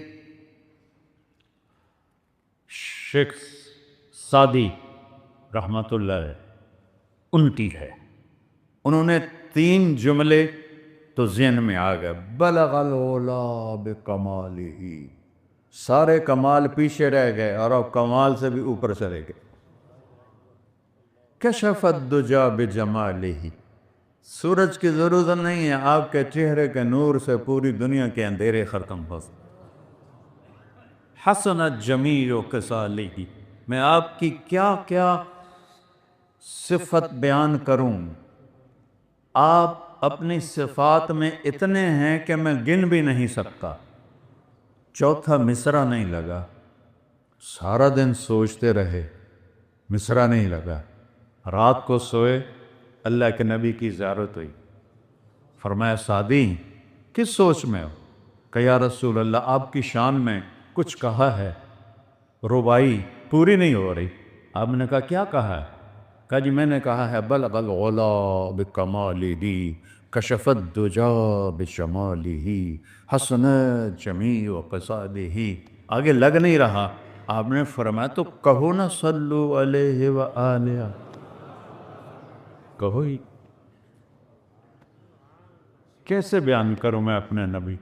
شیخ سعدی رحمت اللہ علیہ ان کی ہے، انہوں نے 3 جملے تو ذہن میں آ گئے، بلغ العلا بکمالہ، سارے کمال پیچھے رہ گئے اور اب کمال سے بھی اوپر چلے گئے۔ کشف الدجا بجمالہ، سورج کی ضرورت نہیں ہے، آپ کے چہرے کے نور سے پوری دنیا کے اندھیرے ختم ہو سکتے۔ حسنت جمیع خصالہ، میں آپ کی کیا کیا صفت بیان کروں، آپ اپنی صفات میں اتنے ہیں کہ میں گن بھی نہیں سکتا۔ چوتھا مصرع نہیں لگا، سارا دن سوچتے رہے، مصرع نہیں لگا، رات کو سوئے، اللہ کے نبی کی زیارت ہوئی، فرمایا سعدی کس سوچ میں ہو؟ کہ یا رسول اللہ آپ کی شان میں کچھ کہا ہے، ربائی پوری نہیں ہو رہی۔ آپ نے کہا کیا کہا ہے؟ کہا جی میں نے کہا ہے بلغ العلا بکمالہ کشف الدجا بجمالہ حسنت جمیع خصالہ۔ آگے لگ نہیں رہا، آپ نے فرمایا تو کہو نا صلو علیہ وآلہ، کہو ہی۔ کیسے بیان کروں میں اپنے نبی،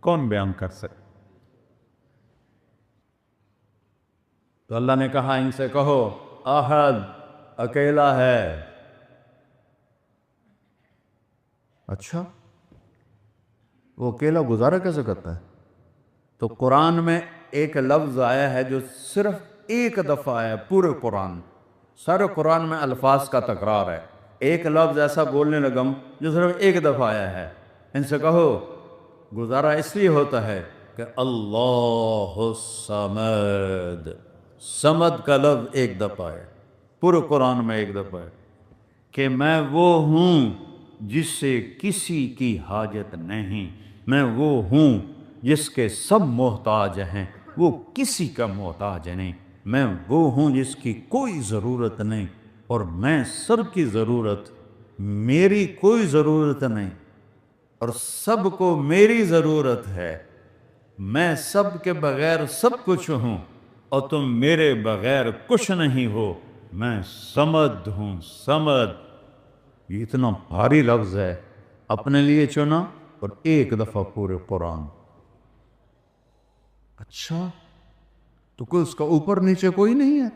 کون بیان کر سکے؟ تو اللہ نے کہا ان سے کہو احد اکیلا ہے۔ اچھا وہ اکیلا گزارا کیسے کرتا ہے؟ تو قرآن میں ایک لفظ آیا ہے جو صرف ایک دفعہ ہے پورے قرآن، سارے قرآن میں الفاظ کا تکرار ہے، ایک لفظ ایسا بولنے لگم جو صرف ایک دفعہ آیا ہے۔ ان سے کہو گزارا اس لیے ہوتا ہے کہ اللہ الصمد، صمد کا لفظ ایک دفعہ ہے پورے قرآن میں، ایک دفعہ ہے کہ میں وہ ہوں جس سے کسی کی حاجت نہیں، میں وہ ہوں جس کے سب محتاج ہیں، وہ کسی کا محتاج نہیں، میں وہ ہوں جس کی کوئی ضرورت نہیں اور میں سب کی ضرورت، میری کوئی ضرورت نہیں اور سب کو میری ضرورت ہے، میں سب کے بغیر سب کچھ ہوں اور تم میرے بغیر کچھ نہیں ہو، میں صمد ہوں، صمد۔ یہ اتنا بھاری لفظ ہے، اپنے لیے چنا اور ایک دفعہ پورے قرآن۔ اچھا تو کوئی اس کا اوپر نیچے کوئی نہیں ہے؟